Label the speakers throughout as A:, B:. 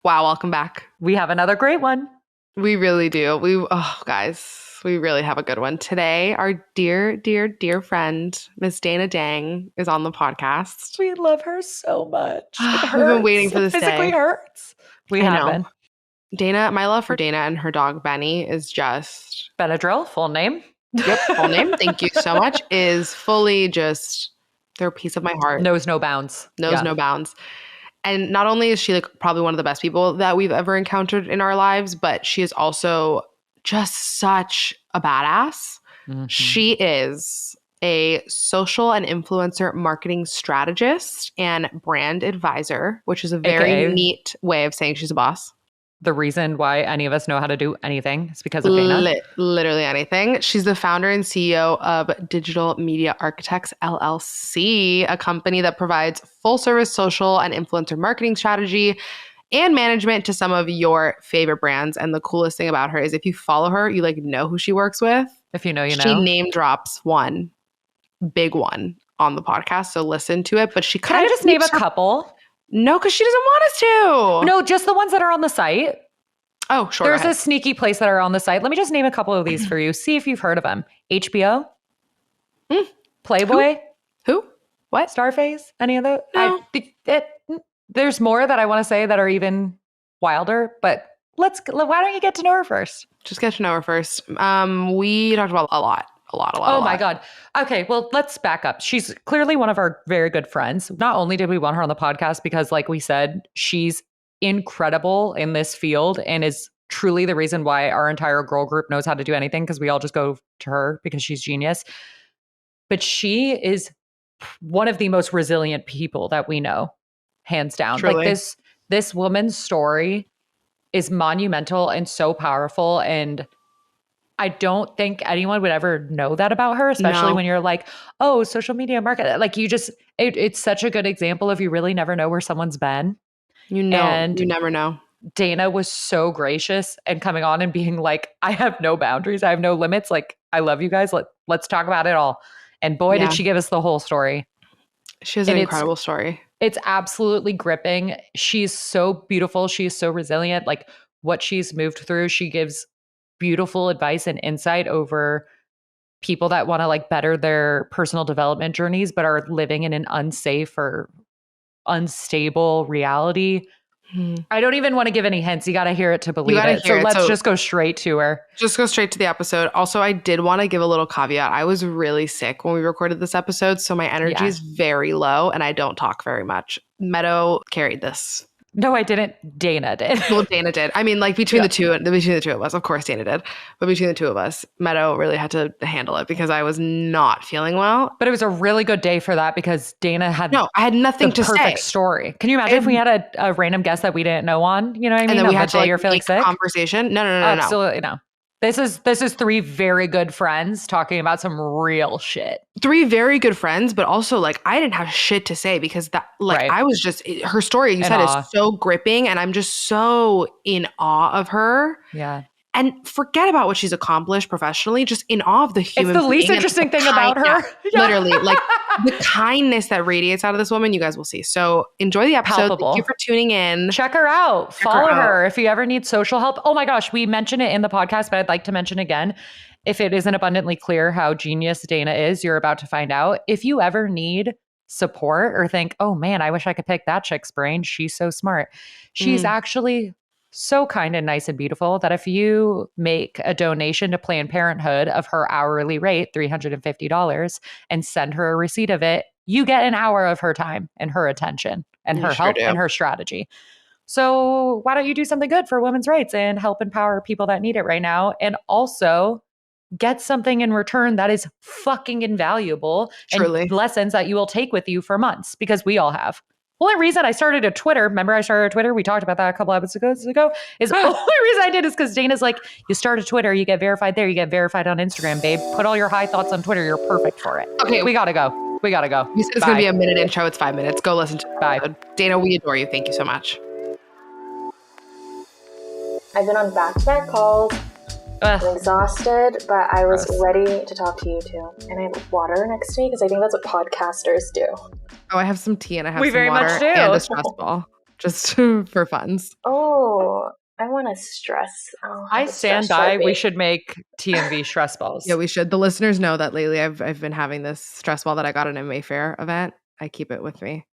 A: Wow, welcome back.
B: We have another great one.
A: We really do. Guys, we really have a good one. Today, our dear, dear, dear friend, Miss Dana Dang, is on the podcast.
B: We love her so much. It hurts.
A: We've been waiting for this
B: It physically
A: day.
B: hurts. We have been.
A: Dana, my love for Dana and her dog Benny is just...
B: Benadryl, full name.
A: Yep, full name. Thank you so much. Is fully just... They're a piece of my heart.
B: Knows no bounds.
A: No bounds. And not only is she like probably one of the best people that we've ever encountered in our lives, but she is also just such a badass. Mm-hmm. She is a social and influencer marketing strategist and brand advisor, which is a very neat way of saying she's a boss.
B: The reason why any of us know how to do anything is because of Dana.
A: Literally anything. She's the founder and CEO of Digital Media Architects, LLC, a company that provides full-service social and influencer marketing strategy and management to some of your favorite brands. And the coolest thing about her is if you follow her, you like know who she works with.
B: If you know, you know.
A: She name drops one big one on the podcast, so listen to it. But she kind of
B: just name a couple.
A: No, because she doesn't want us to.
B: No, just the ones that are on the site.
A: Oh, sure.
B: There's a sneaky place that are on the site. Let me just name a couple of these for you. See if you've heard of them. HBO? Playboy?
A: Who? What?
B: Starface? Any of those?
A: No.
B: There's more that I want to say that are even wilder, but why don't you get to know her first?
A: Just get to know her first. We talked about a lot.
B: Oh my God. Okay, well, let's back up. She's clearly one of our very good friends. Not only did we want her on the podcast because, like we said, she's incredible in this field and is truly the reason why our entire girl group knows how to do anything, because we all just go to her because she's genius. But she is one of the most resilient people that we know, hands down.
A: Truly.
B: Like this woman's story is monumental and so powerful, and I don't think anyone would ever know that about her, especially when you're like, oh, social media market. Like it's such a good example of you really never know where someone's been.
A: You never know.
B: Dana was so gracious and coming on and being like, I have no boundaries. I have no limits. Like, I love you guys. Let's talk about it all. And boy, did she give us the whole story.
A: She has an incredible story.
B: It's absolutely gripping. She's so beautiful. She is so resilient. Like what she's moved through, she gives beautiful advice and insight over people that want to like better their personal development journeys, but are living in an unsafe or unstable reality. I don't even want to give any hints. You got to hear it to believe it. So let's just go straight to her.
A: Just go straight to the episode. Also, I did want to give a little caveat. I was really sick when we recorded this episode, so my energy is very low and I don't talk very much. Meadow carried this.
B: No, I didn't. Dana did.
A: Well, Dana did. I mean, like between the two of us, of course Dana did. But between the two of us, Meadow really had to handle it because I was not feeling well.
B: But it was a really good day for that because Dana had
A: I had nothing to say.
B: Perfect story. Can you imagine if we had a random guest that we didn't know on? You know what I mean?
A: And then we had to
B: you're feeling sick.
A: Conversation. No.
B: Absolutely no. This is three very good friends talking about some real shit.
A: Three very good friends, but also like I didn't have shit to say because I was just her story you said is so gripping and I'm just so in awe of her.
B: Yeah.
A: And forget about what she's accomplished professionally, just in awe of the human being.
B: It's the least interesting thing about her.
A: Yeah, literally, like the kindness that radiates out of this woman, you guys will see. So enjoy the episode.
B: Palpable.
A: Thank you for tuning in.
B: Check her out. Follow her if you ever need social help. Oh my gosh, we mentioned it in the podcast, but I'd like to mention again, if it isn't abundantly clear how genius Dana is, you're about to find out. If you ever need support or think, oh man, I wish I could pick that chick's brain. She's so smart. She's actually so kind and nice and beautiful that if you make a donation to Planned Parenthood of her hourly rate, $350, and send her a receipt of it, you get an hour of her time and her attention and her help and her strategy. So why don't you do something good for women's rights and help empower people that need it right now? And also get something in return that is fucking invaluable.
A: Truly.
B: And lessons that you will take with you for months, because we all have. The only reason I started a Twitter, remember I started a Twitter? We talked about that a couple episodes ago. Is the only reason I did is because Dana's like, you start a Twitter, you get verified there, you get verified on Instagram, babe. Put all your high thoughts on Twitter. You're perfect for it.
A: Okay.
B: We got to go.
A: You said it's going to be a minute intro. It's 5 minutes. Go listen to it.
B: Bye.
A: Dana, we adore you. Thank you so much.
C: I've been on back-to-back calls. I'm exhausted, but I was ready to talk to you too. And I have water next to me because I think that's what podcasters do.
A: Oh, I have some tea and I have
B: we
A: some
B: very
A: water
B: much do.
A: and a stress ball. just for funs.
C: Oh, I want to stress.
B: I stand by. We should make TMV stress balls.
A: Yeah, we should. The listeners know that lately I've been having this stress ball that I got at a Mayfair event. I keep it with me.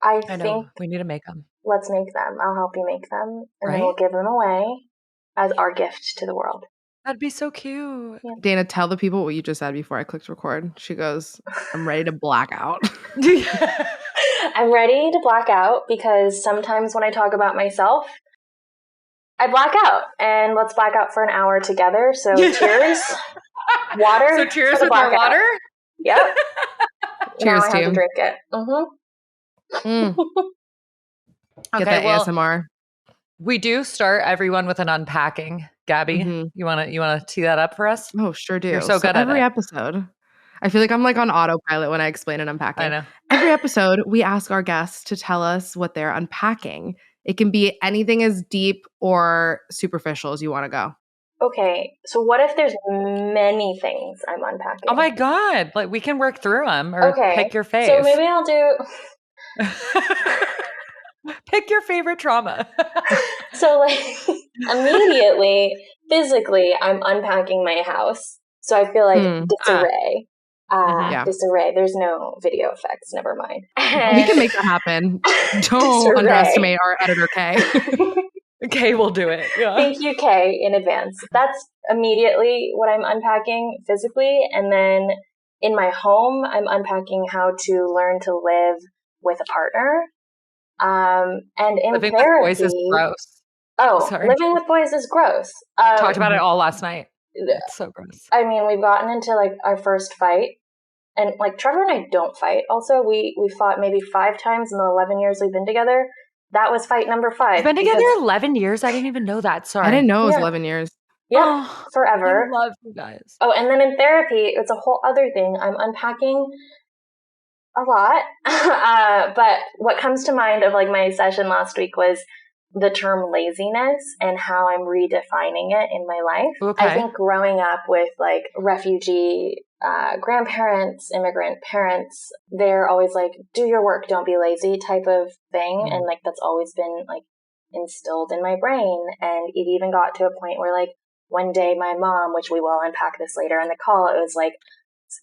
C: I
B: know.
C: think
B: We need to make them.
C: Let's make them. I'll help you make them. And then we'll give them away as our gift to the world.
B: That'd be so cute.
A: Yeah. Dana, tell the people what you just said before I clicked record. She goes, I'm ready to black out.
C: I'm ready to black out because sometimes when I talk about myself, I black out. And let's black out for an hour together. So cheers. Water.
B: So cheers with more water?
C: Yep.
A: Cheers,
C: now I have to drink it.
A: Get that ASMR.
B: We do start everyone with an unpacking. Gabby, you wanna tee that up for us?
A: Oh, sure do.
B: You're so good at
A: every episode. I feel like I'm like on autopilot when I explain an unpacking.
B: I know.
A: Every episode, we ask our guests to tell us what they're unpacking. It can be anything as deep or superficial as you want to go.
C: Okay, so what if there's many things I'm unpacking?
B: Oh my God, like we can work through them or pick your fave.
C: So maybe I'll do...
B: Pick your favorite trauma.
C: So like immediately, physically, I'm unpacking my house. So I feel like disarray. Disarray. There's no video effects. Never mind.
A: We can make that happen. Don't underestimate our editor, Kay.
B: Kay will do it. Yeah.
C: Thank you, Kay, in advance. That's immediately what I'm unpacking physically. And then in my home, I'm unpacking how to learn to live with a partner. And in
B: living
C: therapy,
B: with boys is gross.
C: Living with boys is gross.
B: Talked about it all last night. It's so gross.
C: I mean, we've gotten into like our first fight, and like Trevor and I don't fight. Also, we fought maybe 5 times in the 11 years we've been together. That was fight number 5.
B: We've been together 11 years. I didn't even know that. Sorry,
A: I didn't know it was 11 years.
C: Yeah, forever.
B: I love you guys.
C: Oh, and then in therapy, it's a whole other thing. I'm unpacking a lot. But what comes to mind of like my session last week was the term laziness and how I'm redefining it in my life.
B: Okay.
C: I think growing up with like refugee grandparents, immigrant parents, they're always like, do your work, don't be lazy type of thing. And like, that's always been like instilled in my brain. And it even got to a point where like one day my mom, which we will unpack this later in the call, it was like,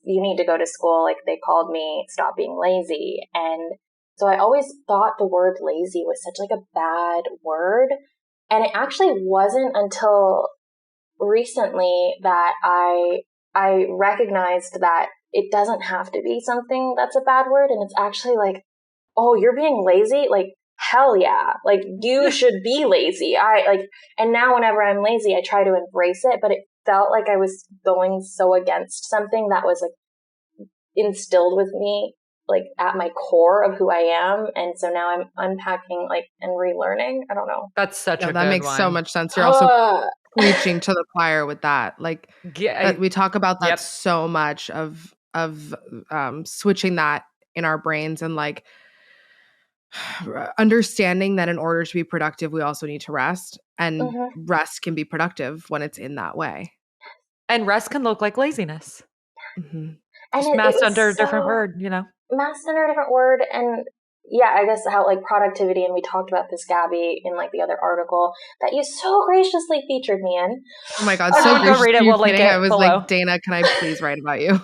C: you need to go to school. Like they called me, stop being lazy. And so I always thought the word lazy was such like a bad word. And it actually wasn't until recently that I recognized that it doesn't have to be something that's a bad word. And it's actually like, oh, you're being lazy? Like, hell yeah. Like you should be lazy. And now whenever I'm lazy, I try to embrace it, but it felt like I was going so against something that was like instilled with me, like at my core of who I am. And so now I'm unpacking like and relearning. I don't know.
B: That's such a good
A: that makes
B: one.
A: So much sense. You're also preaching to the choir with that. Like we talk about that so much of switching that in our brains and like understanding that in order to be productive, we also need to rest, and rest can be productive when it's in that way.
B: And rest can look like laziness.
C: And
B: just masked under a different word, you know?
C: Masked under a different word. And yeah, I guess how like productivity, and we talked about this, Gabby, in like the other article that you so graciously featured me in.
A: Oh my God, so
B: go read it. We'll link it.
A: I was like, Dana, can I please write about you?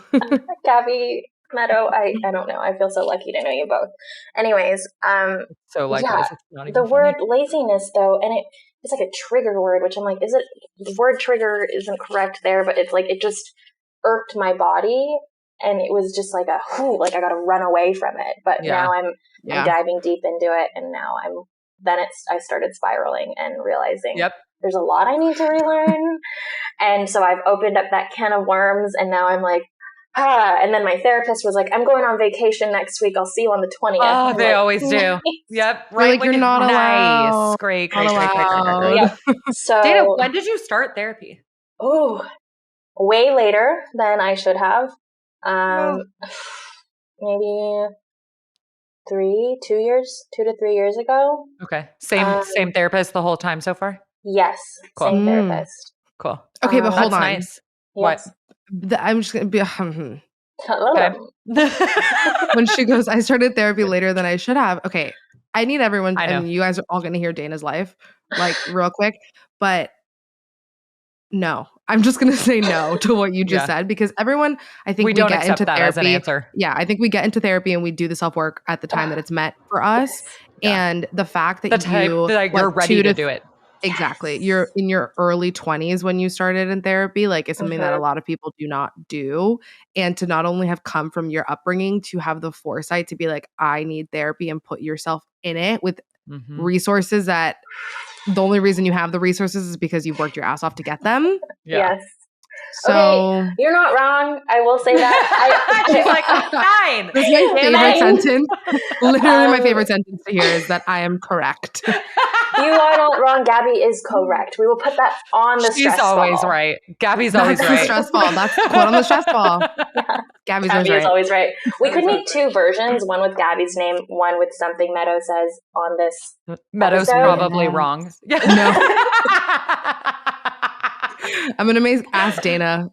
C: Gabby Meadow, I don't know. I feel so lucky to know you both. Anyways,
B: so likewise. It's not even
C: the
B: funny.
C: word laziness though, and it's like a trigger word, which I'm like, is it, the word trigger isn't correct there, but it's like, it just irked my body. And it was just like like I got to run away from it. But now I'm diving deep into it. And now I started spiraling and realizing there's a lot I need to relearn. And so I've opened up that can of worms, and now I'm like, and then my therapist was like, I'm going on vacation next week. I'll see you on the 20th.
B: Oh, they always do.
C: Nice.
B: Yep.
A: Right. Like, you're not allowed.
B: Nice. Great.
C: Yep. So,
B: Dana, when did you start therapy?
C: Oh, way later than I should have. Maybe 2 to 3 years ago.
B: Okay. Same therapist the whole time so far?
C: Yes.
B: Cool.
C: Same therapist.
B: Cool.
A: Okay, but hold on.
B: Nice.
C: Yes.
B: What?
A: I'm just going to be...
B: Okay.
A: When she goes, I started therapy later than I should have. Okay. I need everyone.
B: I know.
A: I mean, you guys are all going to hear Dana's life, like real quick, but no, I'm just going to say no to what you just said, because everyone, I think we
B: don't
A: get
B: accept
A: into
B: that
A: therapy
B: as an answer.
A: Yeah, I think we get into therapy and we do the self-work at the time that it's meant for us. And the fact that
B: you're ready to do it.
A: Exactly. You're in your early 20s when you started in therapy, like it's something that a lot of people do not do. And to not only have come from your upbringing, to have the foresight to be like, I need therapy, and put yourself in it with resources that the only reason you have the resources is because you've worked your ass off to get them.
C: Yes.
A: So
C: okay, you're not wrong. I will say that.
B: She's like, fine.
A: That's my favorite sentence. Literally my favorite sentence to hear is that I am correct.
C: You are not wrong. Gabby is correct. We will put that on the stress ball.
B: She's always right. Gabby's always right.
A: That's the stress ball. That's the quote on the stress ball. Yeah. Gabby is
C: always right. We could make two versions, one with Gabby's name, one with something Meadow says on this
B: Meadow's
C: episode.
B: Probably wrong.
A: No. I'm going to ask Dana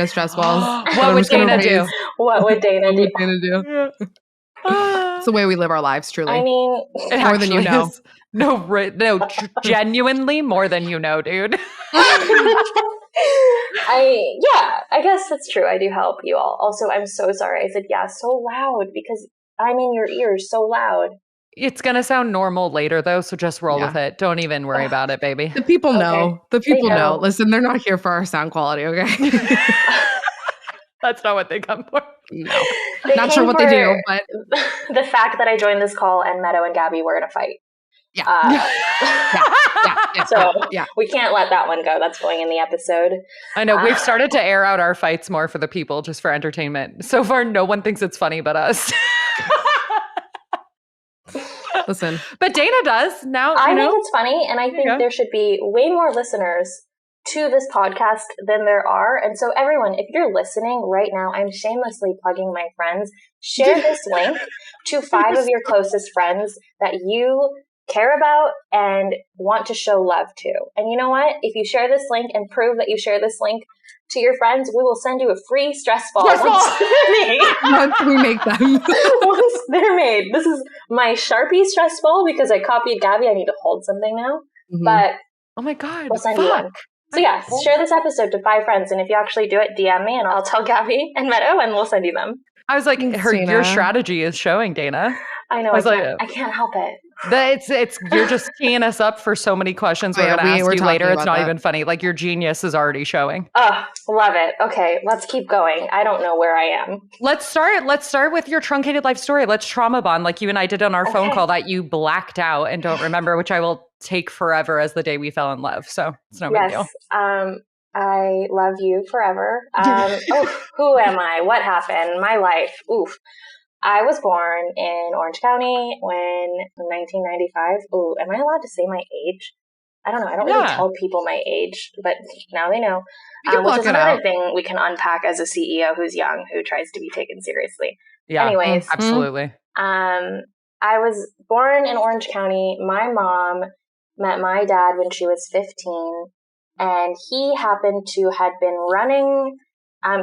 A: stress balls.
B: What would Dana do?
C: What would Dana do?
A: It's the way we live our lives, truly.
C: I mean,
A: more than you know.
B: No, genuinely more than you know, dude.
C: I guess that's true. I do help you all. Also, I'm so sorry. I said so loud because I'm in your ears so loud.
B: It's going to sound normal later, though, so just roll with it. Don't even worry about it, baby.
A: The people know. The people know. Listen, they're not here for our sound quality, okay?
B: That's not what they come for.
A: No. Not sure what they do, but
C: the fact that I joined this call and Meadow and Gabby were in a fight. So we can't let that one go. That's going in the episode.
B: I know. We've started to air out our fights more for the people, just for entertainment. So far, no one thinks it's funny but us.
A: Listen.
B: But Dana does now.
C: I think it's funny, and I think there should be way more listeners to this podcast than there are. And so everyone, if you're listening right now, I'm shamelessly plugging my friends. Share this link to 5 of your closest friends that you care about and want to show love to. And you know what? If you share this link and prove that you share this link to your friends, we will send you a free stress ball once
A: we make them.
C: Once they're made. This is my Sharpie stress ball because I copied Gabby. I need to hold something now. But
B: oh my God,
C: we'll send you one. So share this episode to 5 friends, and if you actually do it, DM me, and I'll tell Gabby and Meadow, and we'll send you them.
B: I was like, your strategy is showing, Dana.
C: I know. I can't help it.
B: It's you're just teeing us up for so many questions we're going to ask you later. It's not even funny. Like, your genius is already showing.
C: Oh, love it. Okay, let's keep going. I don't know where I am.
B: Let's start with your truncated life story. Let's trauma bond like you and I did on our phone call that you blacked out and don't remember, which I will take forever as the day we fell in love. So it's no big deal.
C: I love you forever. Who am I? What happened? My life. Oof. I was born in Orange County in 1995. Ooh, am I allowed to say my age? I don't know. I don't really tell people my age, but now they know. Which is another thing we can unpack as a CEO who's young, who tries to be taken seriously. Yeah. Anyways.
B: Absolutely.
C: I was born in Orange County. My mom met my dad when she was 15, and he happened to had been running.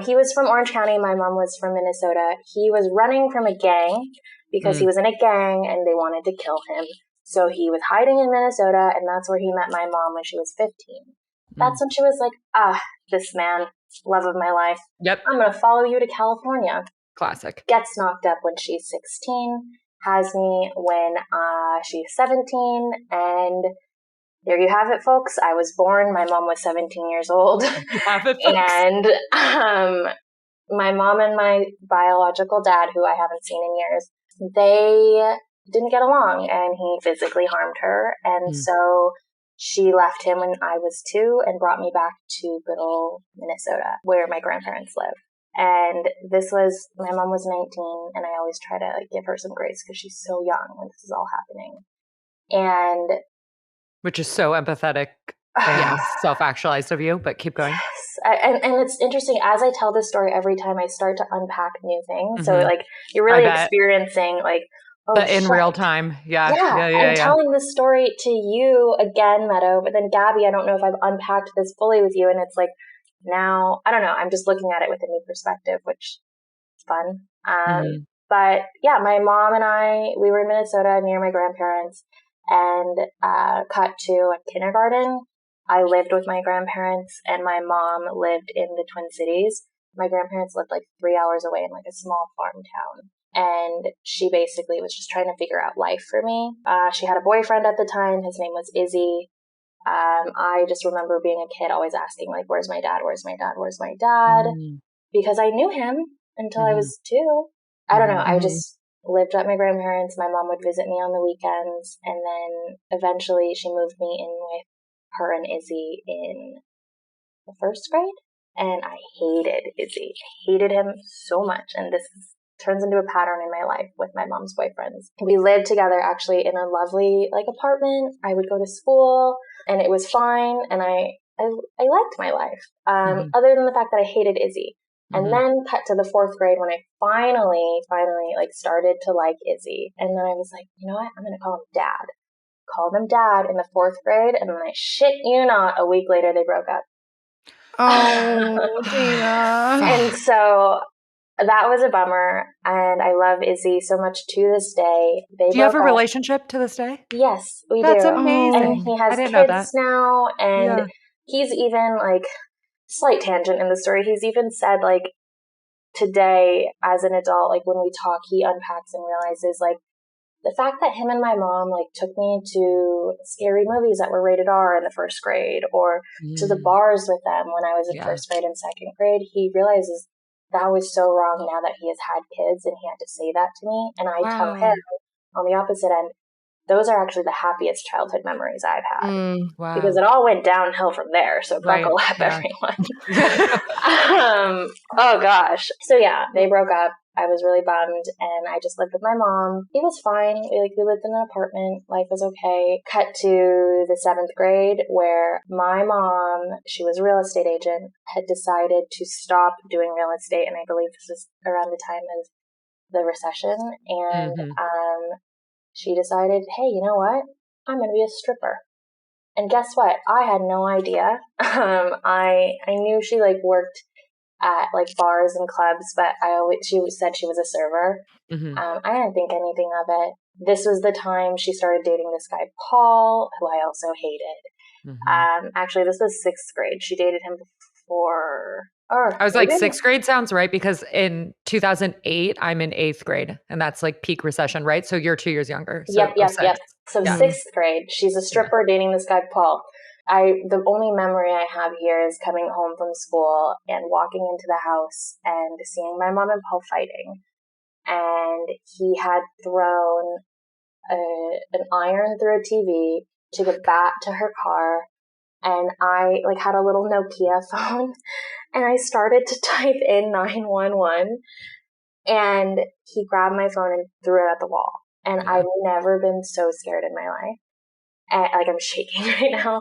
C: He was from Orange County. My mom was from Minnesota. He was running from a gang because he was in a gang and they wanted to kill him. So he was hiding in Minnesota, and that's where he met my mom when she was 15. That's when she was like, this man, love of my life.
B: Yep.
C: I'm going to follow you to California.
B: Classic.
C: Gets knocked up when she's 16, has me when she's 17, and there you have it, folks. I was born. My mom was 17 years old. And my mom and my biological dad, who I haven't seen in years, they didn't get along, and he physically harmed her. And so she left him when I was 2 and brought me back to good old Minnesota, where my grandparents live. And my mom was 19, and I always try to give her some grace because she's so young when this is all happening. And
B: which is so empathetic and self-actualized of you, but keep going.
C: Yes. And it's interesting, as I tell this story, every time I start to unpack new things. So like, you're really experiencing like,
B: in real time. Yeah.
C: I'm telling this story to you again, Meadow, but then Gabby, I don't know if I've unpacked this fully with you. And it's like, now, I don't know, I'm just looking at it with a new perspective, which is fun. But yeah, my mom and I, we were in Minnesota near my grandparents, and cut to a kindergarten. I lived with my grandparents, and my mom lived in the Twin Cities. My grandparents lived like 3 hours away in like a small farm town. And she basically was just trying to figure out life for me. She had a boyfriend at the time. His name was Izzy. I just remember being a kid always asking, like, where's my dad? Where's my dad? Where's my dad? Because I knew him until I was 2. I don't know. I just lived at my grandparents. My mom would visit me on the weekends. And then eventually she moved me in with her and Izzy in the 1st grade. And I hated Izzy. I hated him so much. And this turns into a pattern in my life with my mom's boyfriends. We lived together actually in a lovely like apartment. I would go to school and it was fine. And I liked my life. Other than the fact that I hated Izzy. And then cut to the 4th grade when I finally like started to like Izzy. And then I was like, you know what? I'm going to call him Dad. Called him Dad in the 4th grade. And then I shit you not, a week later they broke up.
A: Oh, Dana.
C: And so that was a bummer. And I love Izzy so much to this day.
B: Do you have a relationship to this day?
C: Yes, we do.
B: That's amazing.
C: And he has kids now. And he's even like, slight tangent in the story, he's even said like today as an adult, like when we talk, he unpacks and realizes like the fact that him and my mom like took me to scary movies that were rated R in the 1st grade or to the bars with them when I was in 1st grade and 2nd grade, he realizes that was so wrong now that he has had kids and he had to say that to me. And I tell him on the opposite end, those are actually the happiest childhood memories I've had because it all went downhill from there. So buckle up, everyone. Oh gosh. So yeah, they broke up. I was really bummed and I just lived with my mom. It was fine. We lived in an apartment. Life was okay. Cut to the 7th grade where my mom, she was a real estate agent, had decided to stop doing real estate. And I believe this was around the time of the recession. And, she decided, hey, you know what? I'm going to be a stripper. And guess what? I had no idea. I knew she like worked at like bars and clubs, but she said she was a server. I didn't think anything of it. This was the time she started dating this guy, Paul, who I also hated. Actually, this was 6th grade. She dated him before.
B: I was like, 6th grade sounds right because in 2008, I'm in 8th grade and that's like peak recession, right? So you're 2 years younger. So
C: yep. So 6th grade, she's a stripper dating this guy, Paul. The only memory I have here is coming home from school and walking into the house and seeing my mom and Paul fighting. And he had thrown an iron through a TV, took a bat to her car, and I like had a little Nokia phone and I started to type in 911 and he grabbed my phone and threw it at the wall. And I've never been so scared in my life. And, like I'm shaking right now.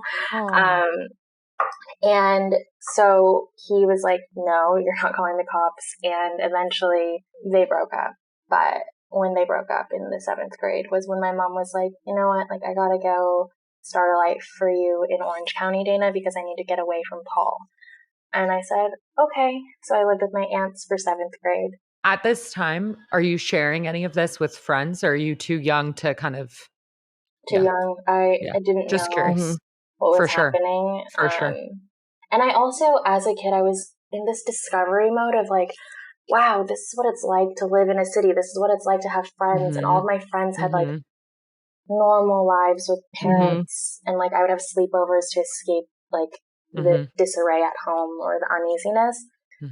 C: And so he was like, no, you're not calling the cops. And eventually they broke up. But when they broke up in the 7th grade was when my mom was like, you know what, like I gotta go start a life for you in Orange County, Dana, because I need to get away from Paul. And I said, okay. So I lived with my aunts for 7th grade.
B: At this time, are you sharing any of this with friends or are you too young to kind of...
C: Too young. I didn't
B: just
C: know
B: curious.
C: what was happening.
B: For sure.
C: And I also, as a kid, I was in this discovery mode of like, wow, this is what it's like to live in a city. This is what it's like to have friends. And all of my friends had like normal lives with parents. And like I would have sleepovers to escape like the disarray at home or the uneasiness.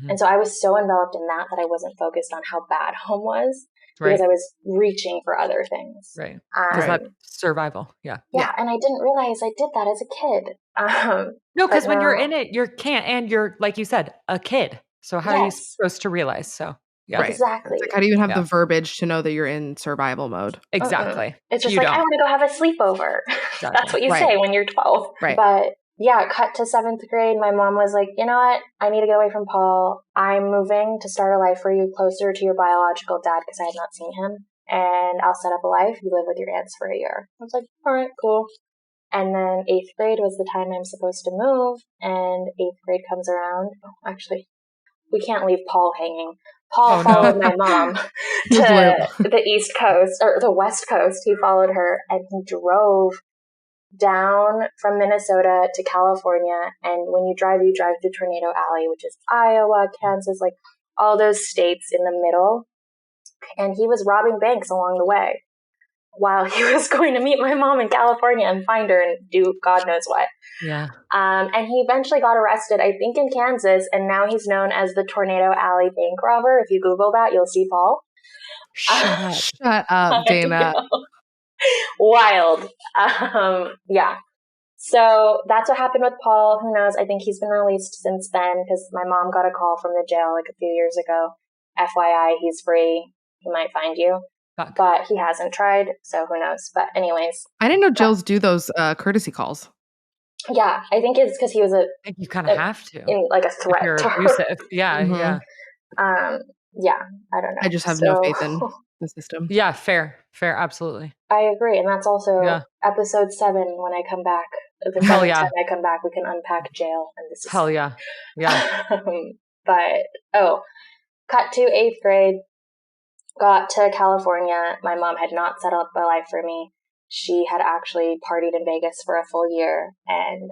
C: And so I was so enveloped in that I wasn't focused on how bad home was because I was reaching for other things.
B: Right. Because that's survival. Yeah.
C: And I didn't realize I did that as a kid.
B: No, because when you're in it, you can't, and you're, like you said, a kid. So how are you supposed to realize? So
C: exactly.
A: It's like, how do you even have the verbiage to know that you're in survival mode?
B: Exactly.
C: It's just I want to go have a sleepover.
B: Exactly.
C: That's what you say when you're 12.
A: Right.
C: But yeah, cut to 7th grade. My mom was like, you know what? I need to get away from Paul. I'm moving to start a life for you closer to your biological dad because I had not seen him. And I'll set up a life. You live with your aunts for a year. I was like, all right, cool. And then 8th grade was the time I'm supposed to move. And 8th grade comes around. Oh, actually, we can't leave Paul hanging. Paul followed my mom to the East Coast or the West Coast. He followed her and he drove down from Minnesota to California. And when you drive through Tornado Alley, which is Iowa, Kansas, like all those states in the middle. And he was robbing banks along the way while he was going to meet my mom in California and find her and do God knows what.
B: Yeah.
C: And he eventually got arrested, I think in Kansas, and now he's known as the Tornado Alley bank robber. If you Google that, you'll see Paul.
A: Shut up, Dana.
C: Wild. Yeah. So that's what happened with Paul. Who knows? I think he's been released since then because my mom got a call from the jail like a few years ago. FYI, he's free. He might find you.
B: Fuck.
C: But he hasn't tried, so who knows. But anyways.
A: I didn't know jails do those courtesy calls.
C: Yeah, I think it's because he was
B: you kind of have to.
C: In like a threat
B: you're
C: to her.
B: abusive. Yeah, yeah.
C: Yeah, I don't know.
A: I just have no faith in the system.
B: Yeah, fair, absolutely.
C: I agree. And that's also episode 7 when I come back. The next time I come back, we can unpack jail. And this is
B: hell yeah. Yeah.
C: But, cut to 8th grade. Got to California. My mom had not set up a life for me. She had actually partied in Vegas for a full year. And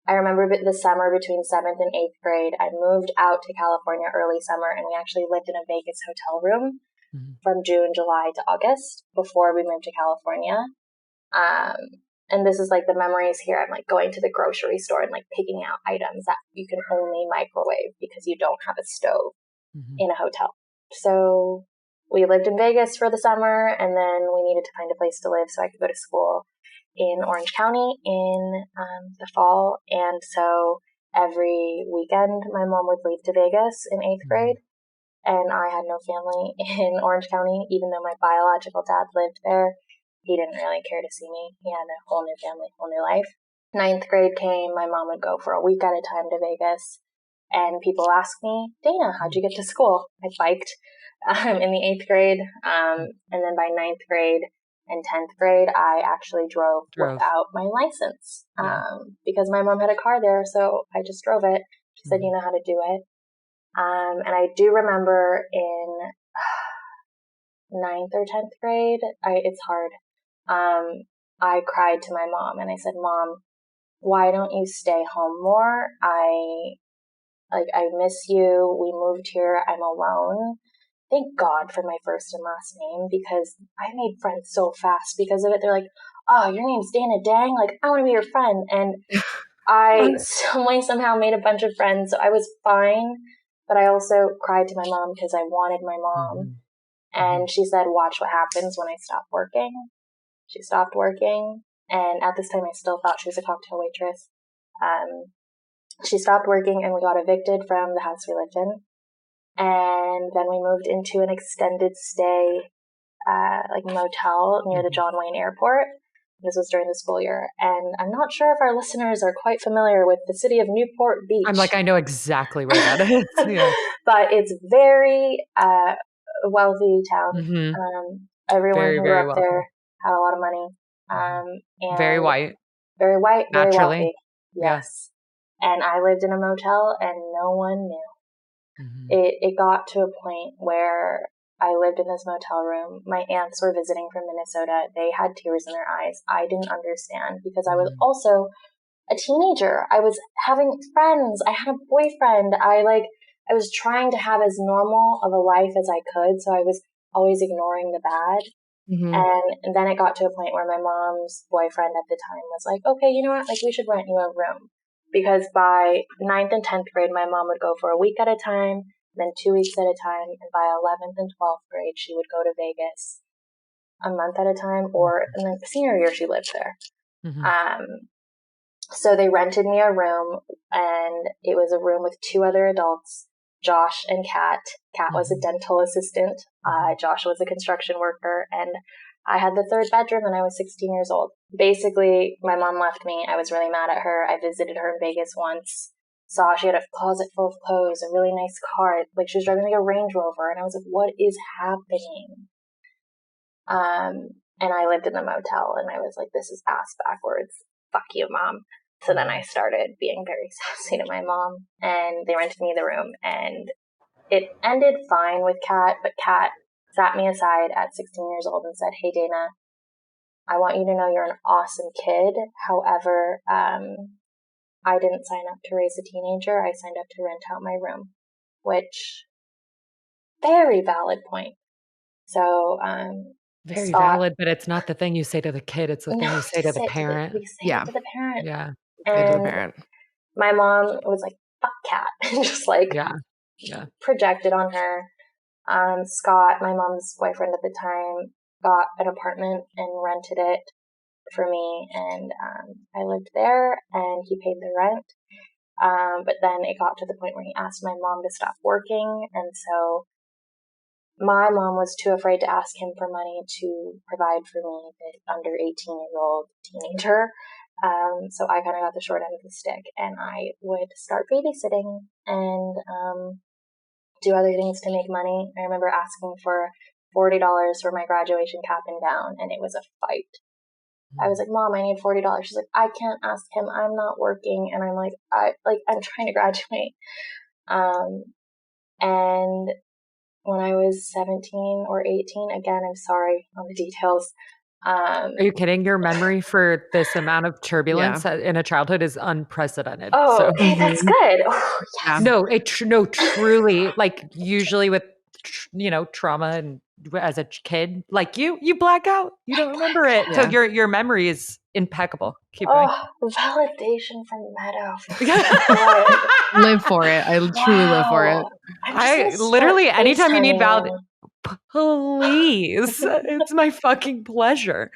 C: I remember the summer between 7th and 8th grade, I moved out to California early summer, and we actually lived in a Vegas hotel room from June, July to August before we moved to California. And this is like the memories here. I'm like going to the grocery store and like picking out items that you can only microwave because you don't have a stove in a hotel. So we lived in Vegas for the summer, and then we needed to find a place to live so I could go to school in Orange County in the fall. And so every weekend, my mom would leave to Vegas in 8th grade, and I had no family in Orange County, even though my biological dad lived there. He didn't really care to see me. He had a whole new family, whole new life. 9th grade came, my mom would go for a week at a time to Vegas. And people ask me, Dana, how'd you get to school? I biked in the 8th grade. And then by 9th grade and 10th grade, I actually drove. Without my license because my mom had a car there. So I just drove it. She said, you know how to do it. And I do remember in 9th or 10th grade, it's hard. I cried to my mom and I said, Mom, why don't you stay home more? I miss you. We moved here. I'm alone. Thank God for my first and last name because I made friends so fast because of it. They're like, oh, your name's Dana Dang. Like, I want to be your friend. And I somehow made a bunch of friends. So I was fine. But I also cried to my mom because I wanted my mom. And she said, watch what happens when I stop working. She stopped working. And at this time, I still thought she was a cocktail waitress. She stopped working and we got evicted from the house we lived in. And then we moved into an extended stay, motel near the John Wayne Airport. This was during the school year. And I'm not sure if our listeners are quite familiar with the city of Newport Beach.
B: I'm like, I know exactly where that is. Yeah.
C: But it's very wealthy town. Everyone who grew up there had a lot of money. And
B: very white.
C: Very white, very
B: naturally.
C: Wealthy. Yes. And I lived in a motel and no one knew. It got to a point where I lived in this motel room. My aunts were visiting from Minnesota. They had tears in their eyes. I didn't understand because I was also a teenager. I was having friends. I had a boyfriend. I was trying to have as normal of a life as I could. So I was always ignoring the bad. And then it got to a point where my mom's boyfriend at the time was like, okay, you know what? Like, we should rent you a room. Because by 9th and 10th grade, my mom would go for a week at a time, then 2 weeks at a time. And by 11th and 12th grade, she would go to Vegas a month at a time, and then senior year, she lived there. So they rented me a room, and it was a room with 2 other adults, Josh and Kat. Kat was a dental assistant. Josh was a construction worker, and I had the 3rd bedroom and I was 16 years old. Basically, my mom left me. I was really mad at her. I visited her in Vegas once. Saw she had a closet full of clothes, a really nice car. Like, she was driving like a Range Rover. And I was like, what is happening? And I lived in the motel and I was like, this is ass backwards. Fuck you, Mom. So then I started being very sassy to my mom and they rented me the room and it ended fine with Kat, but Kat sat me aside at 16 years old and said, "Hey, Dana, I want you to know you're an awesome kid. However, I didn't sign up to raise a teenager. I signed up to rent out my room," which, very valid point. So,
B: very
C: Scott,
B: valid, but it's not the thing you say to the kid. It's the thing you say to the parent.
C: We say it to the parent.
B: Yeah.
A: To the
C: And
A: parent.
C: my mom was like, "Fuck Kat," and just like projected on her. Scott, my mom's boyfriend at the time, got an apartment and rented it for me, and I lived there, and he paid the rent. But then it got to the point where he asked my mom to stop working, and so my mom was too afraid to ask him for money to provide for me, the under 18-year-old teenager. So I kind of got the short end of the stick, and I would start babysitting and do other things to make money. I remember asking for $40 for my graduation cap and gown, and it was a fight. I was like, "Mom, I need $40. She's like, "I can't ask him. I'm not working." And I'm like, I'm trying to graduate. And when I was 17 or 18, again, I'm sorry on the details.
B: Are you kidding? Your memory for this amount of turbulence in a childhood is unprecedented.
C: Oh,
B: so.
C: okay, that's good. Oh, yes.
B: No, truly, like usually with, trauma and as a kid, like you black out, you don't remember it. Yeah. So your memory is impeccable. Keep going.
C: Validation from Meadow.
A: Live for it. I truly live for it.
B: I literally, anytime you need please, it's my fucking pleasure.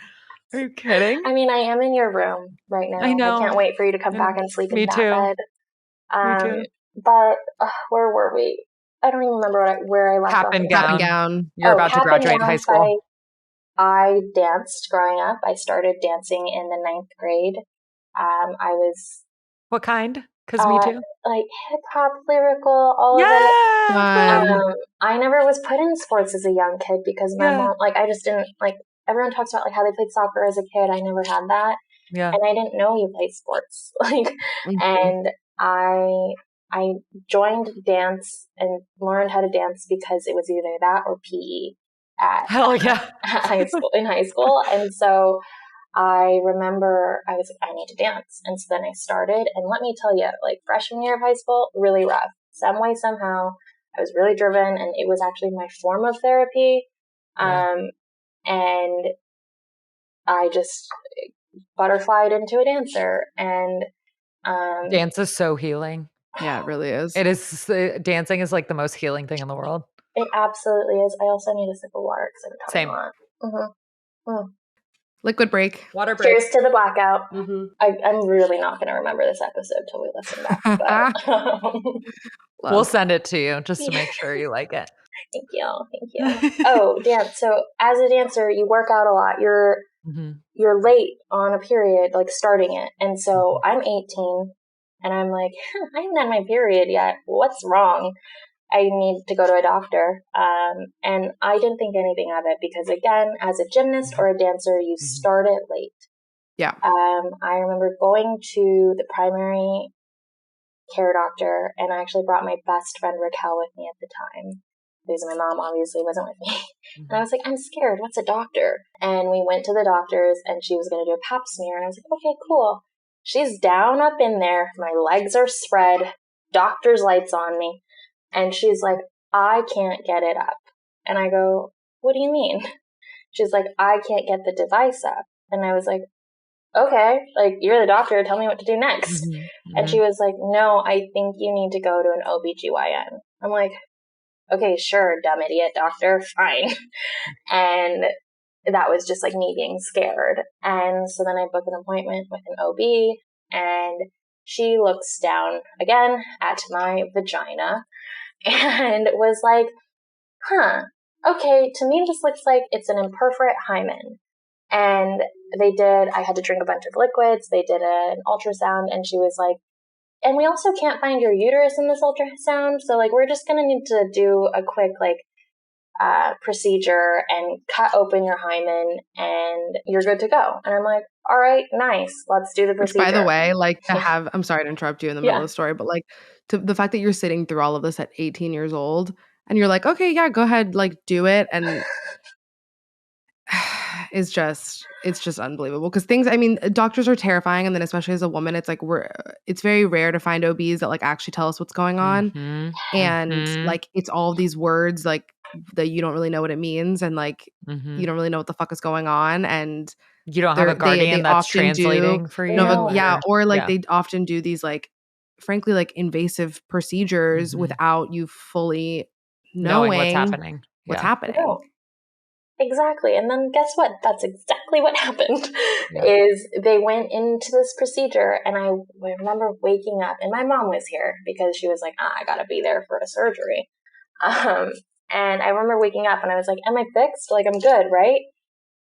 B: Are you kidding?
C: I mean, I am in your room right now.
B: I know.
C: I can't wait for you to come back and sleep in that bed.
B: Me too.
C: But where were we? I don't even remember where I left off.
A: Cap and gown.
B: You're about to graduate high school.
C: I danced growing up. I started dancing in the 9th grade. I was...
B: What kind? Because me too.
C: Like hip-hop, lyrical, all of it. I never was put in sports as a young kid because my mom, I just didn't, everyone talks about, how they played soccer as a kid. I never had that. Yeah. And I didn't know you played sports. And I joined dance and learned how to dance because it was either that or PE at high school. And so I remember I was like, I need to dance. And so then I started. And let me tell you, freshman year of high school, really rough. Some way, somehow, I was really driven. And it was actually my form of therapy. And I just butterflied into a dancer. And
B: dance is so healing.
A: Yeah, it really is.
B: It is. Dancing is the most healing thing in the world.
C: It absolutely is. I also need a sip of water because I'm talking a lot. Mm-hmm. Mm.
A: Liquid break.
B: Water break.
C: Cheers to the blackout. Mm-hmm. I'm really not going to remember this episode till we listen back. But,
B: we'll send it to you just to make sure you like it.
C: Thank you. Oh, dance. So as a dancer, you work out a lot. You're late on a period, starting it. And so I'm 18 and I'm like, I haven't had my period yet. What's wrong? I need to go to a doctor. And I didn't think anything of it because, again, as a gymnast or a dancer, you start it late.
A: Yeah.
C: I remember going to the primary care doctor, and I actually brought my best friend Raquel with me at the time because my mom obviously wasn't with me. And I was like, I'm scared. What's a doctor? And we went to the doctor's, and she was going to do a pap smear. And I was like, okay, cool. She's down up in there. My legs are spread. Doctor's lights on me. And she's like, I can't get it up. And I go, what do you mean? She's like, I can't get the device up. And I was like, okay, you're the doctor. Tell me what to do next. And she was like, no, I think you need to go to an OBGYN. I'm like, okay, sure, dumb idiot doctor, fine. And that was just me being scared. And so then I booked an appointment with an OB, and she looks down again at my vagina and was like, okay, to me this looks like it's an imperforate hymen. And I had to drink a bunch of liquids. They did an ultrasound, and she was like, and we also can't find your uterus in this ultrasound. So we're just going to need to do a quick procedure and cut open your hymen and you're good to go. And I'm like, all right, nice. Let's do the procedure.
A: Which, by the way, like to have, I'm sorry to interrupt you in the middle of the story, but like to the fact that you're sitting through all of this at 18 years old and you're like, okay, yeah, go ahead, like do it. And it's just unbelievable because things, I mean, doctors are terrifying. And then especially as a woman, it's like it's very rare to find OBs that like actually tell us what's going on. And like, it's all these words like that you don't really know what it means. And like, you don't really know what the fuck is going on. And
B: you don't have a guardian that's translating for you.
A: Or like they often do these like, frankly, like invasive procedures without you fully knowing
B: what's happening.
C: No. Exactly. And then guess what? That's exactly what happened is they went into this procedure and I remember waking up and my mom was here because she was like, I gotta be there for a surgery. And I remember waking up and I was like, am I fixed? Like, I'm good, right?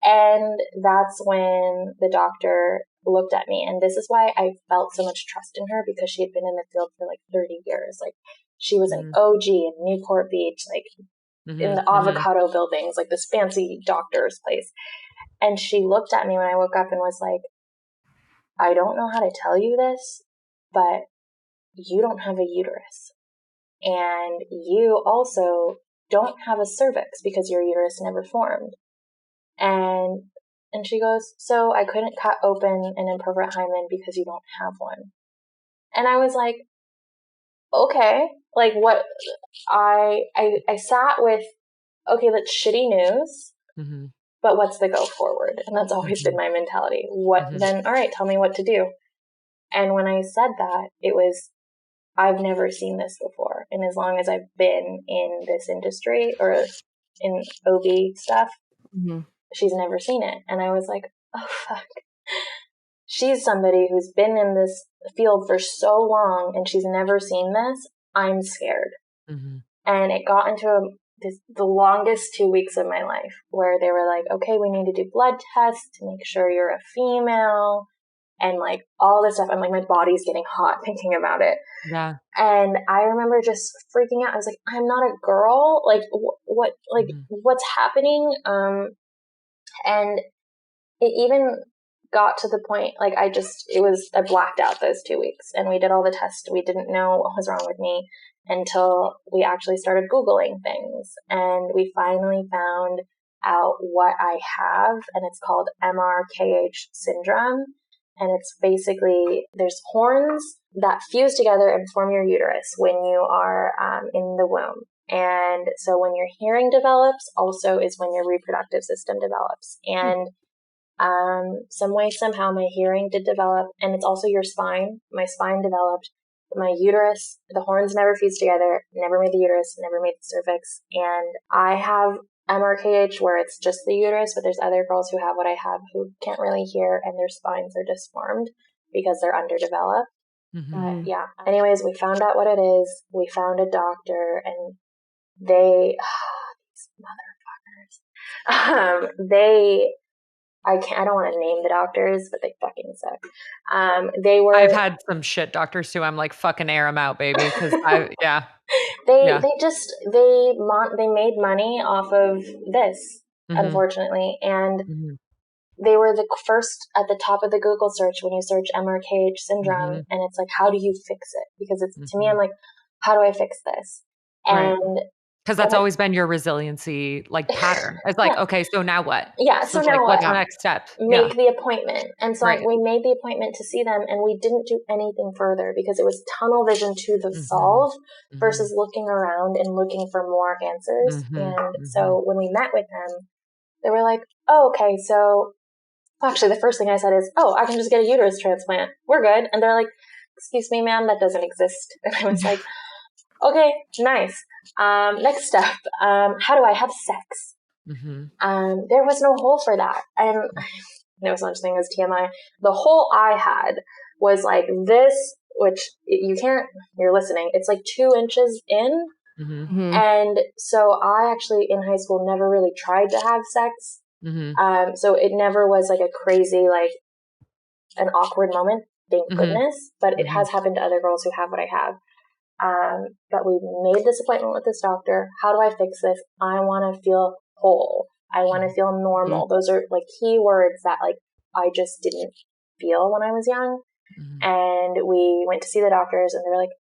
C: And that's when the doctor looked at me. And this is why I felt so much trust in her because she had been in the field for like 30 years. Like she was an OG in Newport Beach, like in the avocado buildings, like this fancy doctor's place. And she looked at me when I woke up and was like, I don't know how to tell you this, but you don't have a uterus. And you also don't have a cervix because your uterus never formed. And she goes, so I couldn't cut open an imperforate hymen because you don't have one. And I was like, okay, like what? I sat with, okay, that's shitty news, but what's the go forward? And that's always been my mentality. Then, all right, tell me what to do. And when I said that, it was, I've never seen this before. And as long as I've been in this industry or in OB stuff, she's never seen it. And I was like, oh, fuck. She's somebody who's been in this field for so long and she's never seen this. I'm scared. And it got into the longest 2 weeks of my life where they were like, okay, we need to do blood tests to make sure you're a female and like all this stuff. I'm like, my body's getting hot thinking about it.
B: Yeah.
C: And I remember just freaking out. I was like, I'm not a girl. Like what, like what's happening? And it even got to the point, like I blacked out those 2 weeks and we did all the tests. We didn't know what was wrong with me until we actually started Googling things. And we finally found out what I have, and it's called MRKH syndrome. And it's basically, there's horns that fuse together and form your uterus when you are in the womb. And so when your hearing develops also is when your reproductive system develops. And some way, somehow my hearing did develop, and it's also your spine. My spine developed. My uterus, the horns never fused together, never made the uterus, never made the cervix. And I have MRKH where it's just the uterus, but there's other girls who have what I have who can't really hear and their spines are disformed because they're underdeveloped. But yeah. Anyways, we found out what it is. We found a doctor and these motherfuckers. I don't want to name the doctors, but they fucking suck.
B: I've had some shit doctors too. I'm like, fucking air them out, baby. Because
C: they made money off of this, unfortunately. And they were the first at the top of the Google search when you search MRKH syndrome. And it's like, how do you fix it? Because it's, to me, I'm like, how do I fix this? And
B: because that's always been your resiliency like pattern. It's like, okay, so now what?
C: Yeah. So now
B: like,
C: what?
B: What's the next step?
C: Make the appointment. And so we made the appointment to see them and we didn't do anything further because it was tunnel vision to the solve versus looking around and looking for more answers. And so when we met with them, they were like, oh, okay. So actually the first thing I said is, oh, I can just get a uterus transplant. We're good. And they're like, excuse me, ma'am, that doesn't exist. And I was like, okay, nice. Next step. How do I have sex? There was no hole for that. And no such thing as TMI. The hole I had was like this, which you're listening. It's like 2 inches in. And so I actually in high school never really tried to have sex. So it never was like a crazy, like an awkward moment. Thank goodness. But it has happened to other girls who have what I have. But we made this appointment with this doctor. How do I fix this? I want to feel whole. I want to feel normal. Mm-hmm. Those are like key words that like I just didn't feel when I was young. Mm-hmm. And we went to see the doctors and they were like,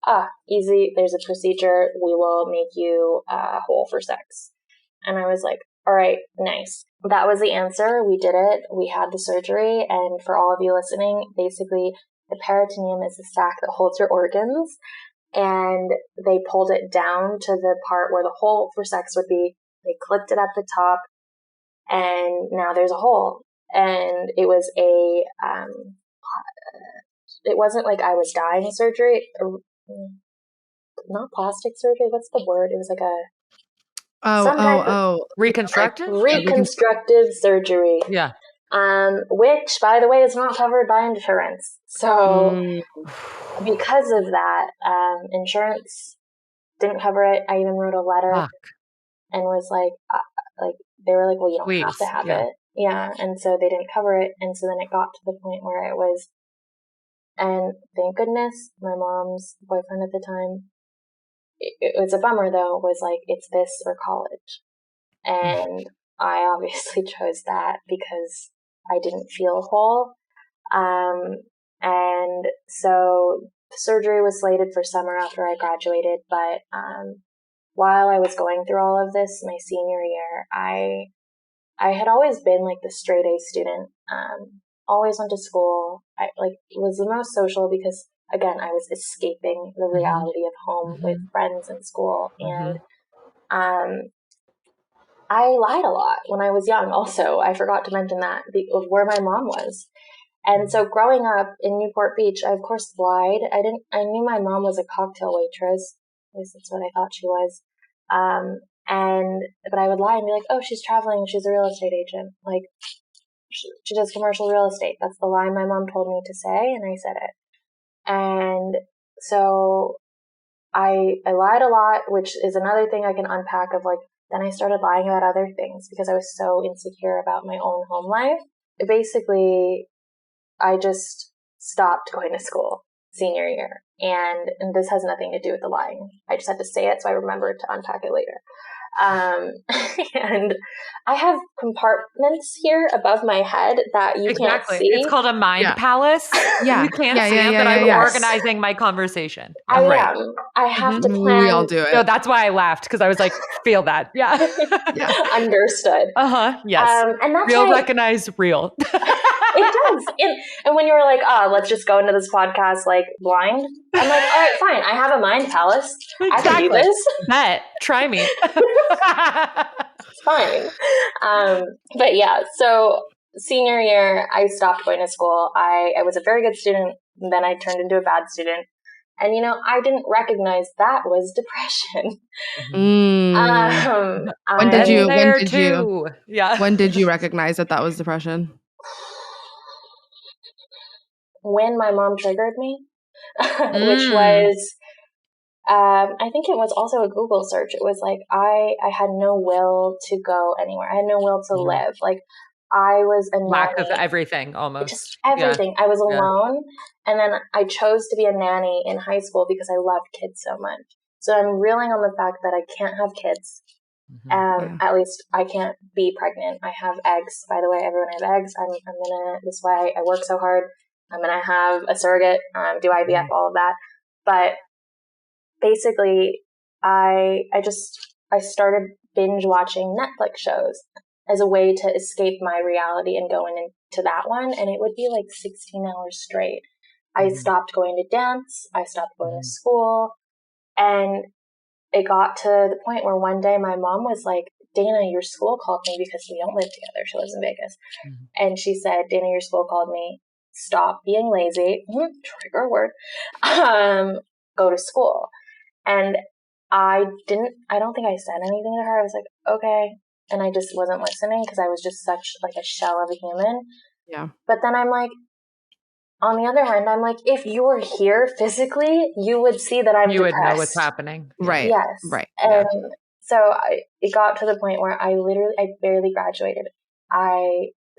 C: easy. There's a procedure. We will make you whole for sex. And I was like, all right, nice. That was the answer. We did it. We had the surgery. And for all of you listening, basically the peritoneum is the sac that holds your organs. And they pulled it down to the part where the hole for sex would be. They clipped it at the top. And now there's a hole. And it was it wasn't like I was dying surgery. Not plastic surgery. What's the word? It was like
B: reconstructive?
C: Reconstructive surgery.
B: Yeah.
C: Which, by the way, is not covered by insurance. So because of that, insurance didn't cover it. I even wrote a letter and was like, they were like, well, you don't have to have it. Yeah. And so they didn't cover it. And so then it got to the point where it was, and thank goodness, my mom's boyfriend at the time, it was a bummer though, was like, it's this or college. And I obviously chose that because I didn't feel whole. And so the surgery was slated for summer after I graduated. But while I was going through all of this, my senior year, I had always been like the straight A student, always went to school. I was the most social because, again, I was escaping the reality of home with friends and school. And I lied a lot when I was young. Also, I forgot to mention that of where my mom was. And so growing up in Newport Beach, I of course lied. I knew my mom was a cocktail waitress. At least that's what I thought she was. But I would lie and be like, oh, she's traveling. She's a real estate agent. Like, she does commercial real estate. That's the lie my mom told me to say. And I said it. And so I lied a lot, which is another thing I can unpack of like, then I started lying about other things because I was so insecure about my own home life. Basically, I just stopped going to school senior year. And this has nothing to do with the lying. I just had to say it so I remembered to unpack it later. And I have compartments here above my head that you can't see.
B: It's called a mind palace.
A: Yeah.
B: You can't see it, but I'm organizing my conversation.
C: I am. I have to plan.
A: We all do it.
B: So that's why I laughed, because I was like, feel that. Yeah.
C: Understood.
B: Yes.
C: And that's
B: real recognize real.
C: It does. And when you were like, let's just go into this podcast like blind, I'm like, all right, fine. I have a mind palace. Exactly. I can do this.
B: Bet. Try me.
C: It's fine. But yeah, so senior year, I stopped going to school. I was a very good student. Then I turned into a bad student. And, I didn't recognize that was depression.
A: When did you recognize that was depression?
C: When my mom triggered me, which was, I think it was also a Google search. It was like, I had no will to go anywhere. I had no will to live. Like, I was a
B: lack
C: nanny.
B: of everything, almost.
C: Just everything. I was alone. And then I chose to be a nanny in high school because I loved kids so much. So I'm reeling on the fact that I can't have kids. At least I can't be pregnant. I have eggs. By the way, everyone has eggs. That's why I work so hard. I'm going to have a surrogate, do IVF, all of that. But basically, I started binge watching Netflix shows as a way to escape my reality and going into that one. And it would be like 16 hours straight. I stopped going to dance. I stopped going to school. And it got to the point where one day my mom was like, Dana, your school called me because we don't live together. She lives in Vegas. And she said, Dana, your school called me. Stop being lazy. Trigger word. Go to school. And I don't think I said anything to her. I was like, okay. And I just wasn't listening because I was just such like a shell of a human.
A: Yeah.
C: But then I'm like, on the other hand, I'm like, if you were here physically, you would see that I'm depressed.
B: You would know what's happening.
A: Right.
C: Yes.
A: Right.
C: And so it got to the point where I barely graduated.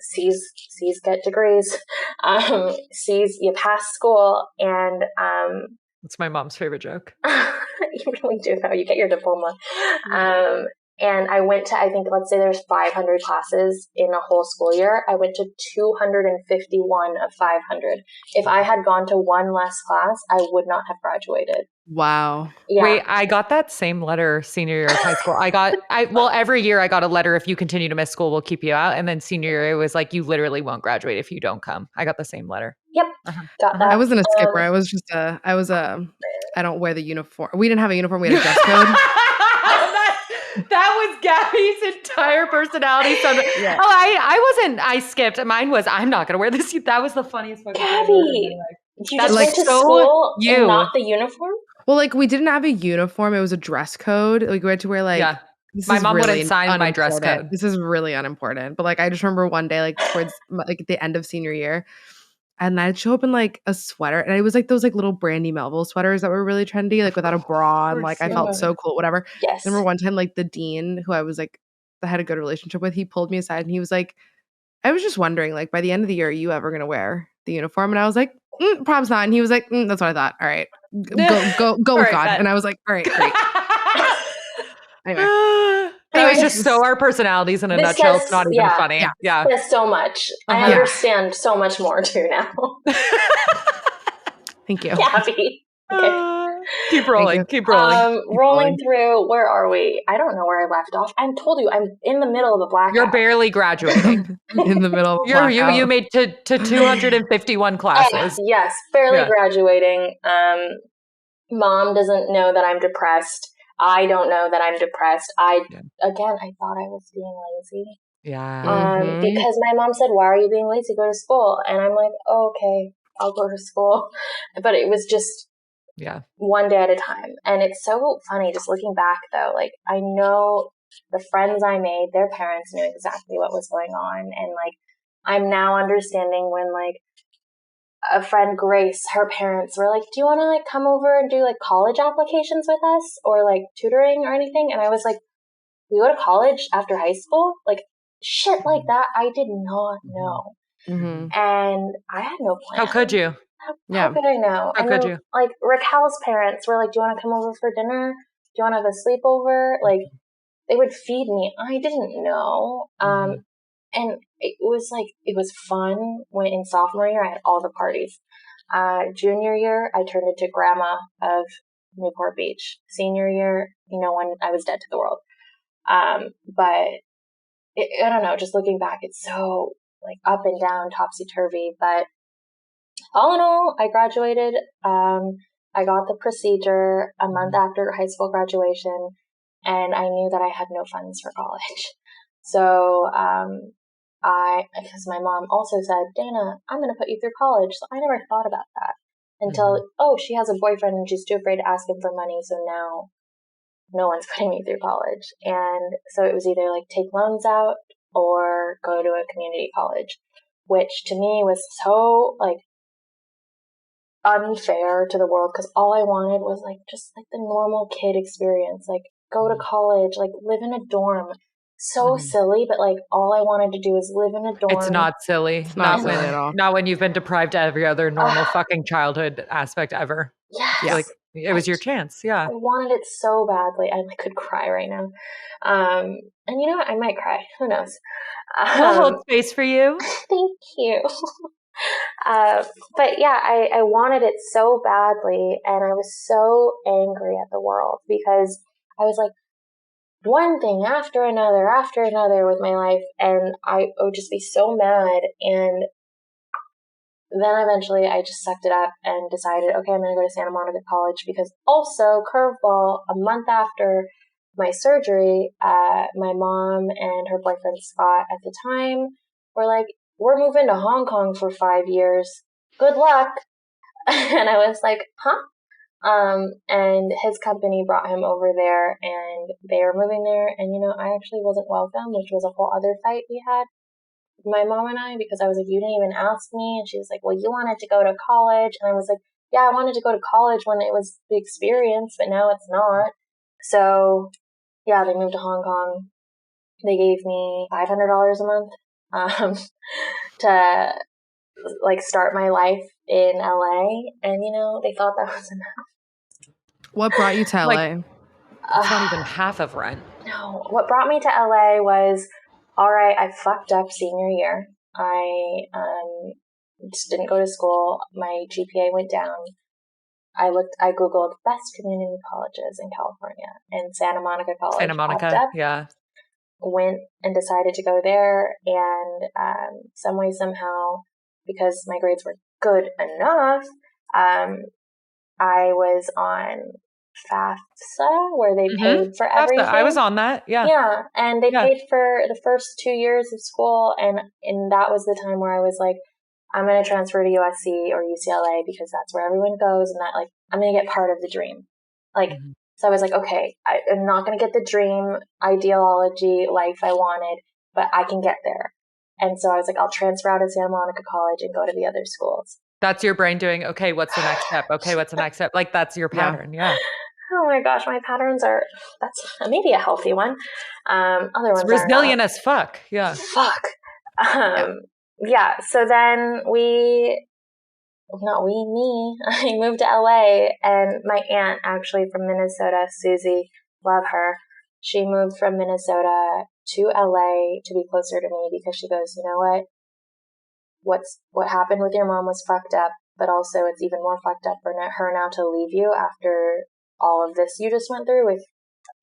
C: C's get degrees. C's, you pass school. And
B: That's my mom's favorite joke.
C: You really do, though. You get your diploma. And I went to, I think, let's say there's 500 classes in a whole school year. I went to 251 of 500. If I had gone to one less class, I would not have graduated.
A: Wow.
C: Yeah.
B: Wait, I got that same letter senior year of high school. Well, every year I got a letter, if you continue to miss school, we'll keep you out. And then senior year, it was like, you literally won't graduate if you don't come. I got the same letter.
C: Yep. Got that.
A: I wasn't a skipper. I don't wear the uniform. We didn't have a uniform. We had a dress code.
B: That was Gabby's entire personality. So,
A: Yeah.
B: I skipped. Mine was, I'm not going to wear this. That was the funniest fucking thing.
C: Gabby, you just
A: like
C: went to
B: so
C: school
B: you.
C: and not the uniform?
A: Well, like we didn't have a uniform. It was a dress code. Like we had to wear like,
B: my mom wouldn't sign my dress code.
A: This is really unimportant. But like, I just remember one day, like towards like the end of senior year, and I'd show up in like a sweater, and it was like those like little Brandy Melville sweaters that were really trendy, like without a bra, and like I felt so cool, whatever.
C: Yes.
A: I remember one time, like the dean, who I was like, I had a good relationship with, he pulled me aside and he was like, I was just wondering, like by the end of the year, are you ever gonna wear the uniform? And I was like, probably not. And he was like, that's what I thought. All right, go with
B: right,
A: God.
B: bet.
A: And I was like, all right, great. Anyway.
B: That was just so our personalities in a nutshell. It's not even funny. Yeah.
C: There's so much. I understand so much more too now.
A: Thank you.
C: Gabby. Okay.
B: Keep rolling.
C: Rolling through, where are we? I don't know where I left off. I told you, I'm in the middle of a blackout.
B: You're barely graduating.
A: In the middle of a blackout.
B: You made to 251 classes.
C: Yes, barely graduating. Mom doesn't know that I'm depressed. I don't know that I'm depressed. Again, I thought I was being lazy.
B: Yeah.
C: Because my mom said, why are you being lazy? Go to school. And I'm like, oh, okay, I'll go to school. But it was just one day at a time. And it's so funny just looking back though. Like I know the friends I made, their parents knew exactly what was going on. And like, I'm now understanding when like a friend, Grace, her parents were like, do you want to like come over and do like college applications with us or like tutoring or anything? And I was like, we go to college after high school? Like shit like that. I did not know.
A: Mm-hmm.
C: And I had no plan.
B: How could you?
C: How could I know?
B: How could you?
C: Like Raquel's parents were like, do you want to come over for dinner? Do you want to have a sleepover? Like they would feed me. I didn't know. And it was fun when in sophomore year, I had all the parties. Junior year, I turned into grandma of Newport Beach. Senior year, when I was dead to the world. But I don't know, just looking back, it's so like up and down, topsy-turvy. But all in all, I graduated. I got the procedure a month after high school graduation, and I knew that I had no funds for college. So, because my mom also said, Dana, I'm going to put you through college. So I never thought about that until, she has a boyfriend and she's too afraid to ask him for money. So now no one's putting me through college. And so it was either like take loans out or go to a community college, which to me was so like unfair to the world because all I wanted was like just like the normal kid experience, like go to college, like live in a dorm. So silly, but like all I wanted to do is live in a dorm.
B: It's not silly.
A: It's not silly at all.
B: Not when you've been deprived of every other normal fucking childhood aspect ever.
C: Yes.
B: Like it was your chance. Yeah.
C: I wanted it so badly. I could cry right now. And you know what? I might cry. Who knows?
B: We'll hold space for you.
C: Thank you. But yeah, I wanted it so badly, and I was so angry at the world because I was like, one thing after another with my life, and I would just be so mad. And then eventually I just sucked it up and decided, okay, I'm going to go to Santa Monica College because also, curveball, a month after my surgery, my mom and her boyfriend Scott at the time were like, we're moving to Hong Kong for 5 years. Good luck. And I was like, huh? And his company brought him over there and they were moving there. And, I actually wasn't welcome, which was a whole other fight we had, my mom and I, because I was like, you didn't even ask me. And she was like, well, you wanted to go to college. And I was like, yeah, I wanted to go to college when it was the experience, but now it's not. So yeah, they moved to Hong Kong. They gave me $500 a month, to like start my life in LA, and they thought that was enough.
A: What brought you to LA?
B: It's not even half of rent.
C: No, what brought me to LA was, all right, I fucked up senior year. I just didn't go to school. My GPA went down. I Googled best community colleges in California, and Santa Monica College.
B: Santa Monica, yeah.
C: Went and decided to go there, and some way, somehow, because my grades were good enough, I was on FAFSA, where they paid for everything.
B: FAFSA. I was on that, yeah.
C: Yeah, and they paid for the first 2 years of school, and that was the time where I was like, I'm going to transfer to USC or UCLA because that's where everyone goes, and that, like, I'm going to get part of the dream. Like, so I was like, okay, I'm not going to get the dream ideology life I wanted, but I can get there. And so I was like, I'll transfer out of Santa Monica College and go to the other schools.
B: That's your brain doing, okay, what's the next step? Okay, what's the next step? Like, that's your pattern, yeah.
C: Oh my gosh, my patterns that's maybe a healthy one. Other ones
B: it's resilient as fuck, yeah.
C: Fuck. Yeah, so then I moved to LA, and my aunt, actually from Minnesota, Susie, love her, she moved from Minnesota to LA to be closer to me because she goes, you know what happened with your mom was fucked up, but also it's even more fucked up for her now to leave you after all of this you just went through with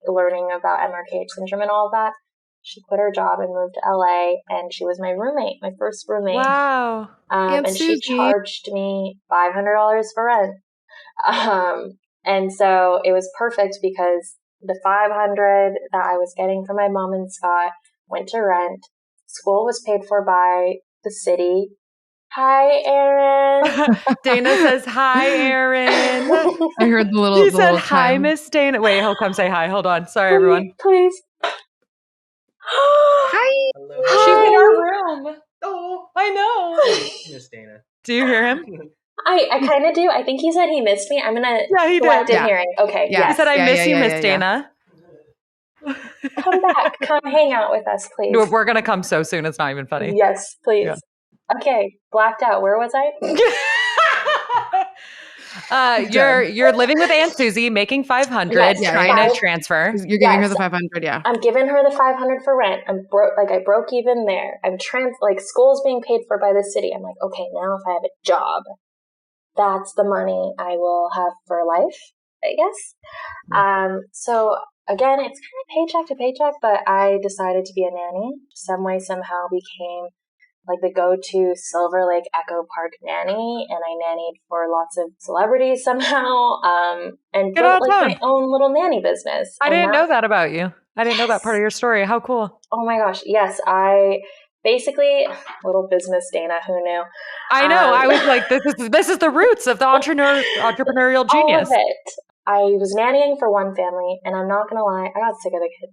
C: learning about MRKH syndrome and all of that. She quit her job and moved to LA, and she was my roommate, my first roommate.
B: Wow.
C: And she charged me $500 for rent. And so it was perfect because the $500 that I was getting from my mom and Scott went to rent. School was paid for by the city. Hi, Erin.
B: Dana says, hi, Erin.
A: I heard the little.
B: He said, hi, Miss Dana. Wait, he'll come say hi. Hold on. Sorry, everyone.
C: Please.
A: Hi.
B: Hello. She's in our room. Oh, I know.
D: Miss Dana.
B: Do you hear him?
C: I kind of do. I think he said he missed me. I'm going to selective hearing. Okay.
A: Yeah.
C: Yes.
B: He said, I miss you, Miss Dana.
C: Come back. Come hang out with us, please.
B: We're going to come so soon. It's not even funny.
C: Yes, please.
B: Yeah.
C: Okay. Blacked out. Where was I?
B: You're living with Aunt Susie, making $500, trying to transfer.
A: You're giving her the $500, yeah.
C: I'm giving her the $500 for rent. I broke even there. School's being paid for by the city. I'm like, okay, now if I have a job, that's the money I will have for life, I guess. So again, it's kind of paycheck to paycheck, but I decided to be a nanny. Some way, somehow became like the go-to Silver Lake Echo Park nanny, and I nannied for lots of celebrities somehow, and built my own little nanny business.
B: I didn't know that about you. I didn't know that part of your story. How cool.
C: Oh my gosh. Yes. I basically, little business Dana, who knew?
B: I know. I was like, this is the roots of the entrepreneurial genius.
C: All of it. I was nannying for one family, and I'm not going to lie, I got sick of the kid.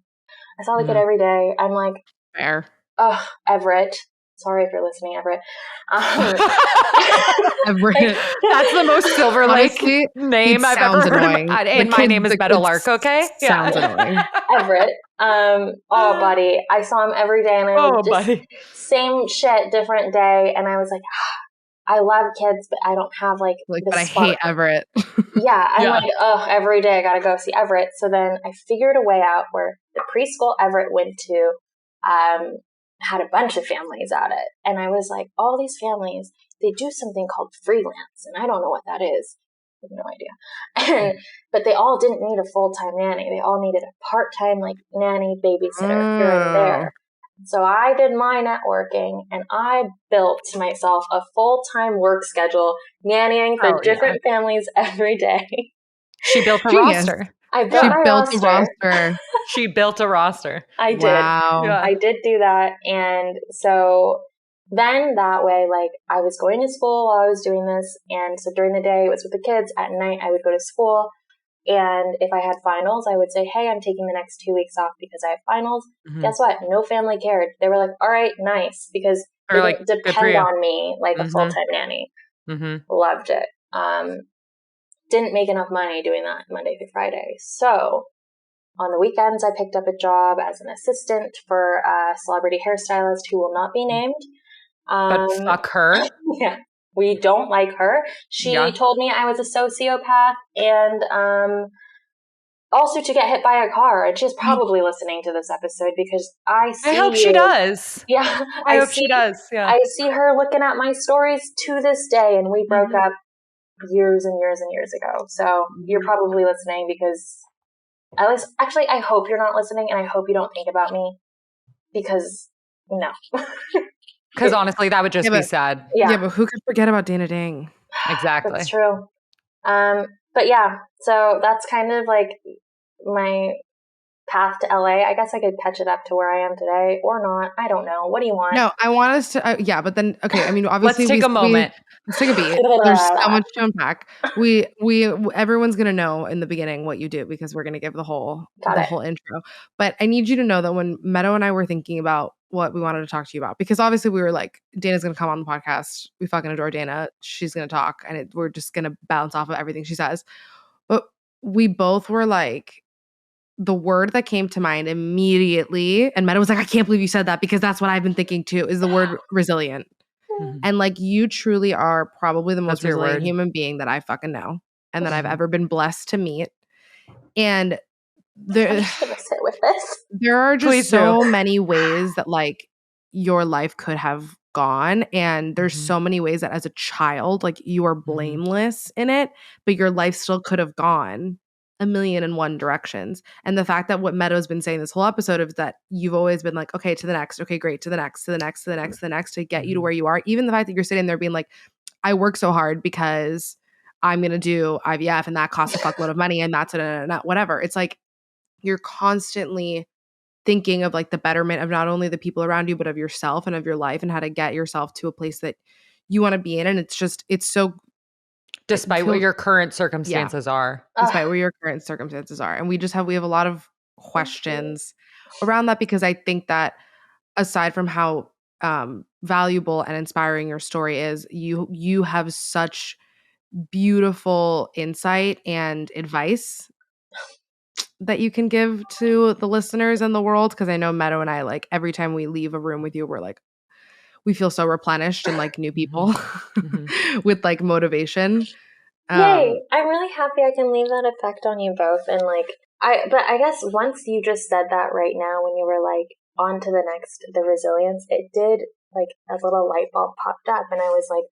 C: I saw the kid every day. I'm like,
A: fair.
C: Oh, Everett. Sorry if you're listening, Everett.
A: Everett.
B: That's the most Silver Lake name I've ever heard. And my name is Meadowlark, okay?
A: Sounds annoying.
C: Everett. Oh, buddy. I saw him every day, and I was just same shit, different day. And I was like, I love kids, but I don't have like
A: but I hate Everett.
C: Yeah. I'm like, every day I got to go see Everett. So then I figured a way out where the preschool Everett went to, had a bunch of families at it. And I was like, all these families, they do something called freelance. And I don't know what that is. I have no idea. But they all didn't need a full-time nanny. They all needed a part-time like nanny babysitter here and there. So I did my networking, and I built myself a full-time work schedule, nannying for different families every day.
B: She built a roster.
C: I built a roster.
B: She built a roster.
C: I did.
A: Wow.
C: Yeah. I did do that. And so then that way, like, I was going to school while I was doing this. And so during the day, it was with the kids. At night, I would go to school. And if I had finals, I would say, hey, I'm taking the next 2 weeks off because I have finals. Mm-hmm. Guess what? No family cared. They were like, all right, nice. Because they didn't depend on me like a full-time nanny. Mm-hmm. Loved it. Didn't make enough money doing that Monday through Friday. So on the weekends, I picked up a job as an assistant for a celebrity hairstylist who will not be named.
B: But fuck her.
C: Yeah. We don't like her. She told me I was a sociopath and also to get hit by a car. And she's probably listening to this episode because I
B: hope she does.
C: Yeah.
B: I hope she does. Yeah.
C: I see her looking at my stories to this day, and we broke up years and years and years ago. So you're probably listening because at least, actually, I hope you're not listening, and I hope you don't think about me because no.
B: Because honestly, that would just be sad.
A: Yeah, but who could forget about Dana Dang?
B: Exactly.
C: That's true. But yeah, so that's kind of like my path to LA. I guess I could catch it up to where I am today or not. I don't know. What do you want?
A: No, I want us to, but then, okay. I mean, obviously,
B: let's take a moment.
A: Let's take a beat. There's so much to unpack. Everyone's going to know in the beginning what you do because we're going to give the whole intro. But I need you to know that when Meadow and I were thinking about what we wanted to talk to you about, because obviously we were like, Dana's going to come on the podcast. We fucking adore Dana. She's going to talk and we're just going to bounce off of everything she says. But we both were like, the word that came to mind immediately, and Meadow was like, I can't believe you said that because that's what I've been thinking too, is the word resilient. And like, you truly are probably the most resilient human being that I fucking know and that I've ever been blessed to meet. And there are just so many ways that like your life could have gone. And there's so many ways that as a child, like you are blameless in it, but your life still could have gone 1,000,001 directions. And the fact that what Meadow's been saying this whole episode is that you've always been like, okay, to the next, okay, great, to the next, to the next, to the next, to the next, to get you to where you are. Even the fact that you're sitting there being like, I work so hard because I'm going to do IVF and that costs a fuckload of money and that's whatever. It's like, you're constantly thinking of like the betterment of not only the people around you, but of yourself and of your life and how to get yourself to a place that you want to be in. And it's so
B: despite what your current circumstances are.
A: Despite what your current circumstances are. And we have a lot of questions around that because I think that aside from how valuable and inspiring your story is, you have such beautiful insight and advice that you can give to the listeners and the world. Because I know Meadow and I, like, every time we leave a room with you, we're like, we feel so replenished and like new people with like motivation.
C: Yay! I'm really happy I can leave that effect on you both. And like, but I guess once you just said that right now, when you were like, on to the next, the resilience, it did like a little light bulb popped up, and I was like,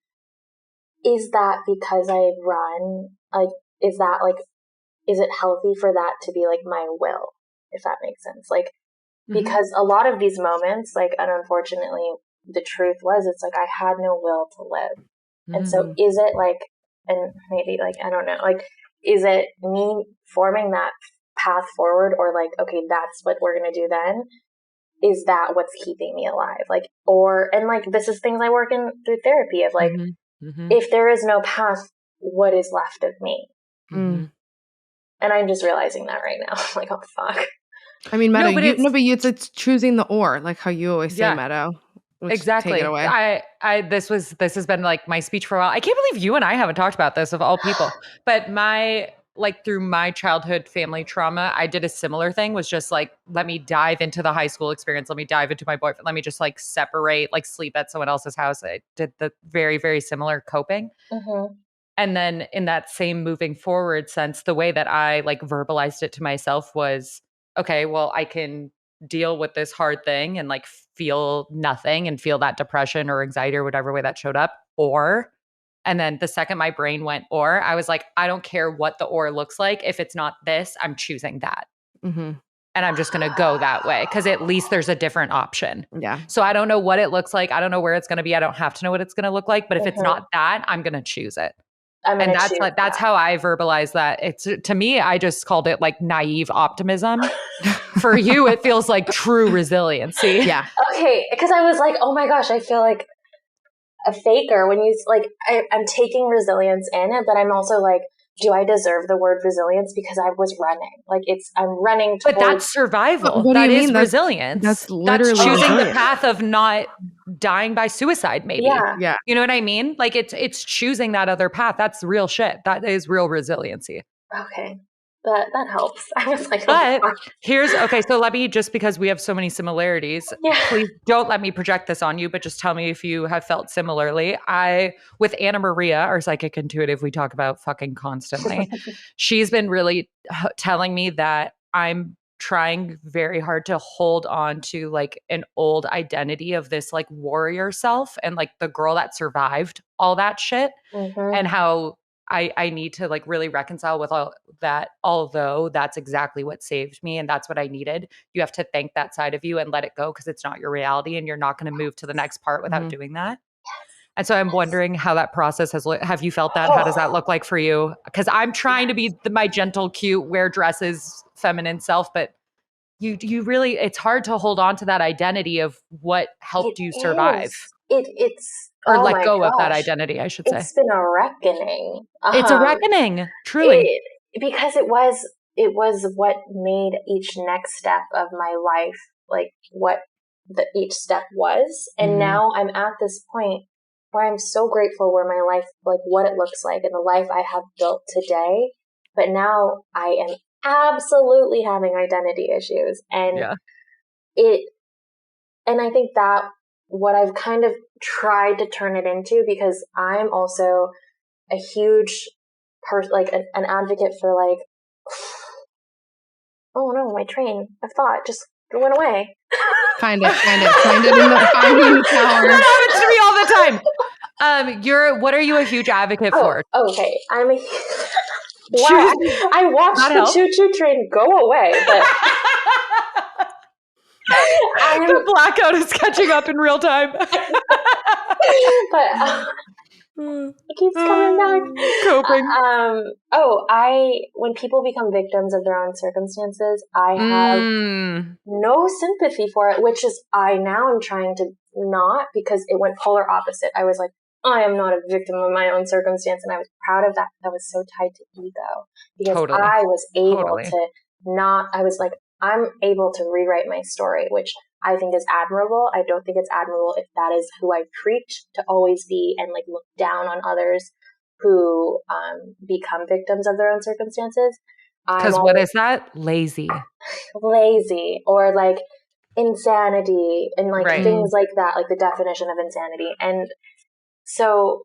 C: is that because I run? Like, is it healthy for that to be like my will, if that makes sense? Like, because a lot of these moments, like, and unfortunately, the truth was, it's like I had no will to live. And so is it like, and maybe like, I don't know, like, is it me forming that path forward, or like, okay, that's what we're going to do then? Is that what's keeping me alive? Like, and like, this is things I work in through therapy of like, if there is no path, what is left of me? And I'm just realizing that right now. I'm like, oh, fuck.
A: I mean, Meadow, it's choosing the or, like how you always say, Meadow.
B: Exactly.
A: Take it away.
B: This has been like my speech for a while. I can't believe you and I haven't talked about this of all people. But through my childhood family trauma, I did a similar thing, was just like, let me dive into the high school experience. Let me dive into my boyfriend. Let me just like separate, like sleep at someone else's house. I did the very, very similar coping. And then in that same moving forward sense, the way that I like verbalized it to myself was, okay, well, I can deal with this hard thing and like feel nothing and feel that depression or anxiety or whatever way that showed up. And then the second my brain went I was like, I don't care what the or looks like. If it's not this, I'm choosing that. And I'm just going to go that way because at least there's a different option. Yeah. So I don't know what it looks like. I don't know where it's going to be. I don't have to know what it's going to look like. But if it's not that, I'm going to choose it. And that's how I verbalize that. It's, to me, I just called it like naive optimism. For you, it feels like true resiliency.
A: Yeah.
C: Okay. Because I was like, oh my gosh, I feel like a faker when you like, I'm taking resilience in it, but I'm also like, do I deserve the word resilience because I was running? Like I'm running towards...
B: But that's survival. That is resilience.
A: That's literally
B: choosing the path of not dying by suicide, maybe.
C: Yeah.
B: You know what I mean? Like it's choosing that other path. That's real shit. That is real resiliency.
C: Okay. that helps. I was like,
B: but so let me, just because we have so many similarities, please don't let me project this on you, but just tell me if you have felt similarly. With Anna Maria, our psychic intuitive, we talk about fucking constantly. She's been really telling me that I'm trying very hard to hold on to like an old identity of this like warrior self and like the girl that survived all that shit, and how I need to like really reconcile with all that, although that's exactly what saved me and that's what I needed. You have to thank that side of you and let it go, because it's not your reality and you're not going to move to the next part without doing that. And so I'm wondering how that process have you felt that? How does that look like for you? Because I'm trying to be my gentle, cute, wear dresses, feminine self, but you really, it's hard to hold on to that identity of what helped you survive.
C: It's
B: or let go of that identity, I should say.
C: It's been a reckoning.
B: It's a reckoning, truly.
C: Because it was what made each next step of my life, like what each step was. And now I'm at this point where I'm so grateful where my life, like what it looks like and the life I have built today. But now I am absolutely having identity issues. And and I think that what I've kind of tried to turn it into, because I'm also a huge like an advocate for like, oh no, my train of thought just went away.
A: Find it in the tower.
B: That happens to me all the time. What are you a huge advocate for?
C: Okay, I'm a I watched the choo-choo train go away, but
B: the blackout is catching up in real time.
C: But it keeps coming back.
B: Coping.
C: When people become victims of their own circumstances, I have no sympathy for it, which is now I'm trying to not, because it went polar opposite. I was like, I am not a victim of my own circumstance, and I was proud of that. That was so tied to ego, because I was able to not, I was like, I'm able to rewrite my story, which I think is admirable. I don't think it's admirable if that is who I preach to always be, and like look down on others who become victims of their own circumstances.
B: Because what is that? Lazy,
C: or like insanity, and like things like that, like the definition of insanity. And so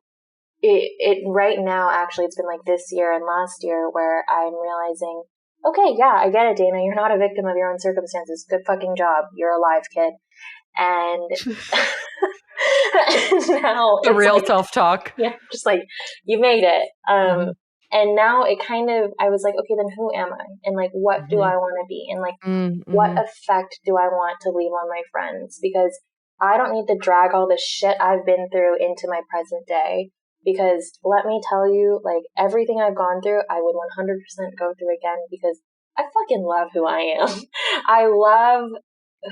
C: it right now, actually, it's been like this year and last year where I'm realizing, okay, yeah, I get it, Dana. You're not a victim of your own circumstances. Good fucking job. You're alive, kid. And now
B: the real like, self-talk.
C: Yeah, just like, you made it. And now it kind of, I was like, okay, then who am I? And like, what do I want to be? And like, what effect do I want to leave on my friends? Because I don't need to drag all the shit I've been through into my present day. Because let me tell you, like, everything I've gone through, I would 100% go through again, because I fucking love who I am. I love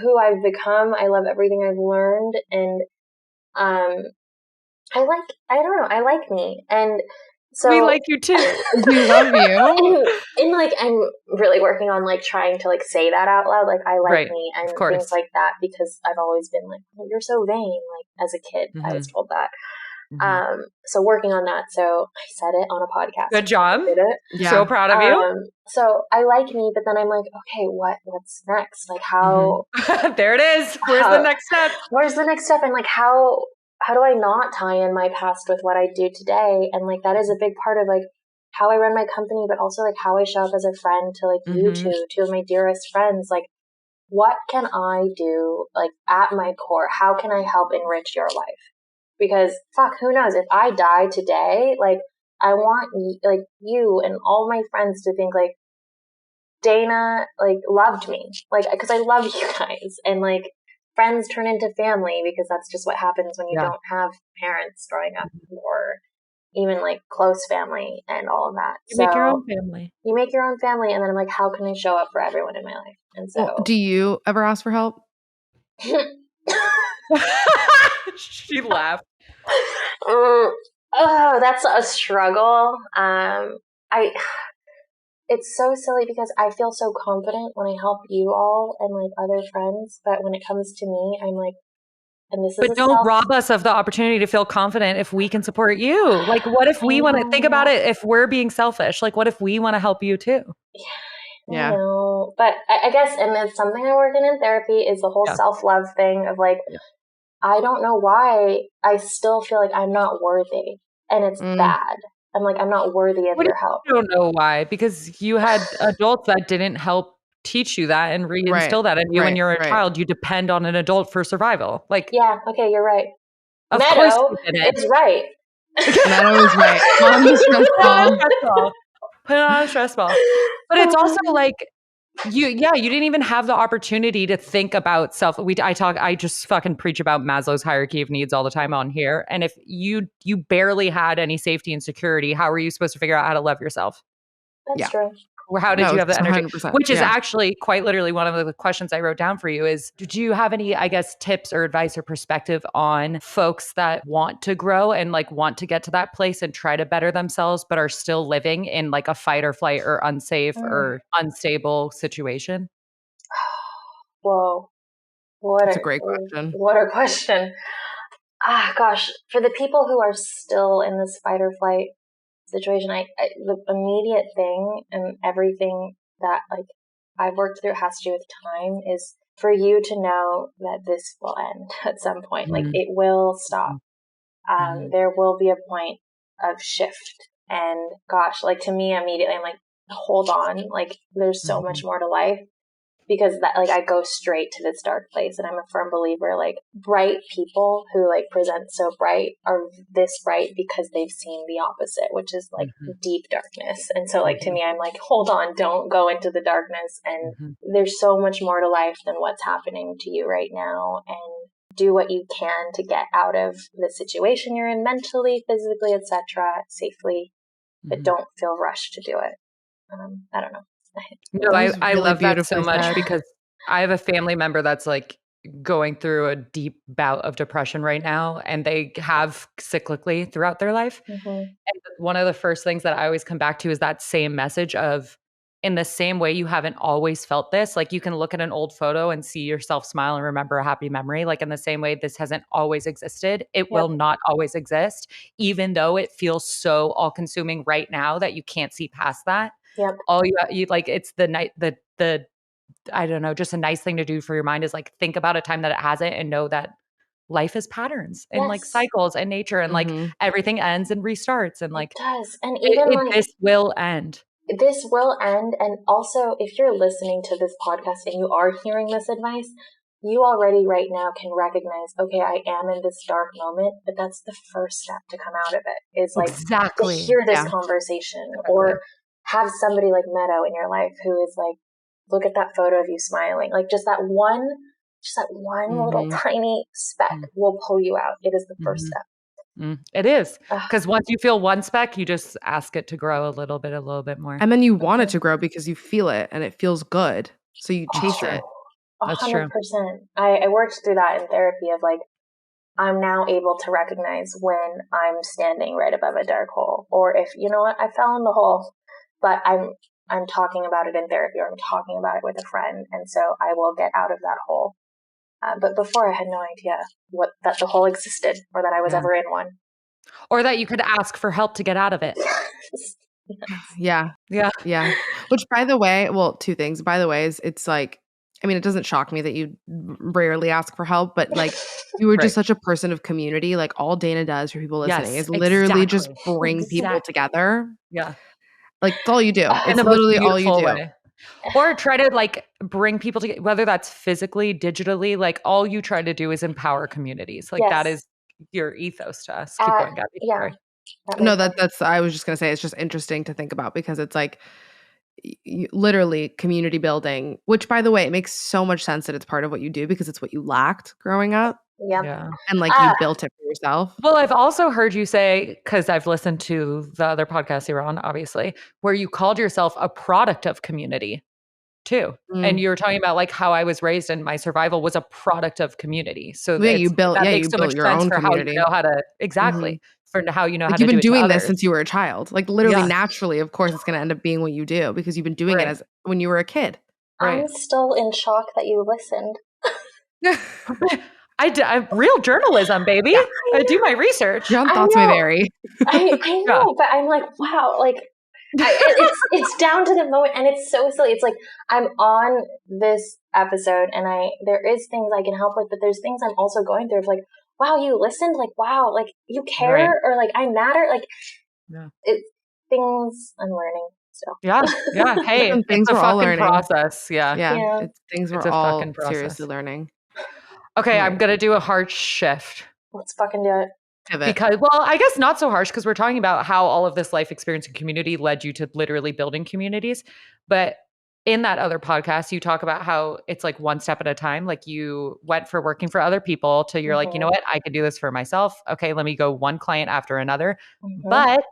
C: who I've become. I love everything I've learned. And I like me. And so
B: we like you too.
A: We love you.
C: And like, I'm really working on like trying to like say that out loud. Like, I like me and things like that, because I've always been like, oh, you're so vain. Like, as a kid, I was told that. So working on that. So I said it on a podcast.
B: Good job.
C: I did it.
B: Yeah. So proud of you.
C: So I like me, but then I'm like, okay, what's next? Like, how,
B: there it is. Where's the next step?
C: Where's the next step? And like, how do I not tie in my past with what I do today? And like, that is a big part of like how I run my company, but also like how I show up as a friend to like you two of my dearest friends. Like, what can I do? Like, at my core, how can I help enrich your life? Because fuck, who knows? If I die today, like, I want like you and all my friends to think like Dana like loved me, like, because I love you guys. And like, friends turn into family, because that's just what happens when you don't have parents growing up, or even like close family and all of that.
B: You make your own family.
C: You make your own family, and then I'm like, how can I show up for everyone in my life? And so,
A: do you ever ask for help?
B: She laughed.
C: Oh, that's a struggle. It's so silly, because I feel so confident when I help you all and like other friends, but when it comes to me, I'm like, and this is.
B: But don't rob us of the opportunity to feel confident if we can support you. Like, what if we want to think about it? If we're being selfish, like, what if we want to help you too?
A: Yeah.
C: No, but I guess, and it's something I work in therapy, is the whole self-love thing of like, I don't know why I still feel like I'm not worthy, and it's bad. I'm like, I'm not worthy of your help.
B: I don't know why, because you had adults that didn't help teach you that and reinstill that in you when you're a child. You depend on an adult for survival. Like,
C: yeah, okay, you're right.
B: Of course you did
C: is right.
A: Meadow is right. Put on the stress ball.
B: Put on a stress ball. But it's also like, you didn't even have the opportunity to think about self. I just fucking preach about Maslow's hierarchy of needs all the time on here. And if you barely had any safety and security, how were you supposed to figure out how to love yourself?
C: That's true.
B: How did you have the energy?
A: 100%,
B: Which is actually quite literally one of the questions I wrote down for you is, did you have any, I guess, tips or advice or perspective on folks that want to grow and like want to get to that place and try to better themselves, but are still living in like a fight or flight or unsafe or unstable situation?
C: Whoa.
A: That's a great question.
C: What a question. Gosh, for the people who are still in this fight or flight situation, the immediate thing and everything that like I've worked through has to do with time is for you to know that this will end at some point. Like it will stop. There will be a point of shift. And gosh, like to me immediately I'm like, hold on, like there's so much more to life. Because that, like, I go straight to this dark place, and I'm a firm believer, like, bright people who, like, present so bright are this bright because they've seen the opposite, which is, like, deep darkness. And so, like, to me, I'm like, hold on, don't go into the darkness. And there's so much more to life than what's happening to you right now. And do what you can to get out of the situation you're in mentally, physically, etc., safely, but don't feel rushed to do it. I don't know.
B: No, I love that so much because I have a family member that's like going through a deep bout of depression right now, and they have cyclically throughout their life. And one of the first things that I always come back to is that same message of, in the same way you haven't always felt this, like you can look at an old photo and see yourself smile and remember a happy memory. Like in the same way, this hasn't always existed. It will not always exist, even though it feels so all consuming right now that you can't see past that.
C: Yep.
B: All you like, it's the night, the I don't know, just a nice thing to do for your mind is like think about a time that it hasn't and know that life is patterns and like cycles and nature and like everything ends and restarts and like
C: it does. And even
B: this will end.
C: This will end. And also, if you're listening to this podcast and you are hearing this advice, you already right now can recognize, okay, I am in this dark moment, but that's the first step to come out of it is like to hear this conversation or have somebody like Meadow in your life who is like, look at that photo of you smiling. Like just that one little tiny speck will pull you out. It is the first step.
B: It is. Because once you feel one speck, you just ask it to grow a little bit more.
A: And then you want it to grow because you feel it and it feels good. So you chase it.
C: 100%. I worked through that in therapy of like, I'm now able to recognize when I'm standing right above a dark hole, or if, you know what, I fell in the hole, but I'm talking about it in therapy, or I'm talking about it with a friend. And so I will get out of that hole. But before I had no idea that the hole existed or that I was ever in one.
B: Or that you could ask for help to get out of it.
A: Yeah. Which, by the way, well, two things. By the way, is it's like, I mean, it doesn't shock me that you rarely ask for help, but like you were just such a person of community. Like all Dana does for people listening is literally just bring people together.
B: Yeah.
A: Like that's all you do. It's literally all you do.
B: Way. Or try to like bring people together, whether that's physically, digitally, like all you try to do is empower communities. Like that is your ethos to us. Keep going, Gabby.
C: Yeah.
A: No, that's, I was just going to say, it's just interesting to think about because it's like literally community building, which by the way, it makes so much sense that it's part of what you do because it's what you lacked growing up.
C: Yeah.
A: And like you built it for yourself.
B: Well, I've also heard you say, because I've listened to the other podcasts you're on, obviously, where you called yourself a product of community too. And you were talking about like how I was raised and my survival was a product of community. So
A: you built your own
B: for
A: community.
B: How you know how to for how you know how to
A: do it. You've been doing this
B: others.
A: since you were a child. Like literally naturally, of course, it's going to end up being what you do because you've been doing it as when you were a kid.
C: I'm still in shock that you listened.
B: I'm real journalism, baby. I do my research.
A: Your own thoughts may vary.
C: I know, but I'm like, wow, like It's down to the moment, and it's so silly. It's like I'm on this episode, and there is things I can help with, but there's things I'm also going through of like, wow, you listened, like, wow, like you care, right. Or like I matter, like it's things I'm learning. So
B: yeah. Hey, it's a fucking process.
A: Yeah. It's things we're all seriously learning.
B: Okay, I'm gonna do a harsh shift.
C: Let's fucking do it.
B: Because, well, I guess not so harsh, because we're talking about how all of this life experience and community led you to literally building communities. But in that other podcast, you talk about how it's like one step at a time. Like you went for working for other people to you're like, you know what, I can do this for myself. Okay, let me go one client after another. But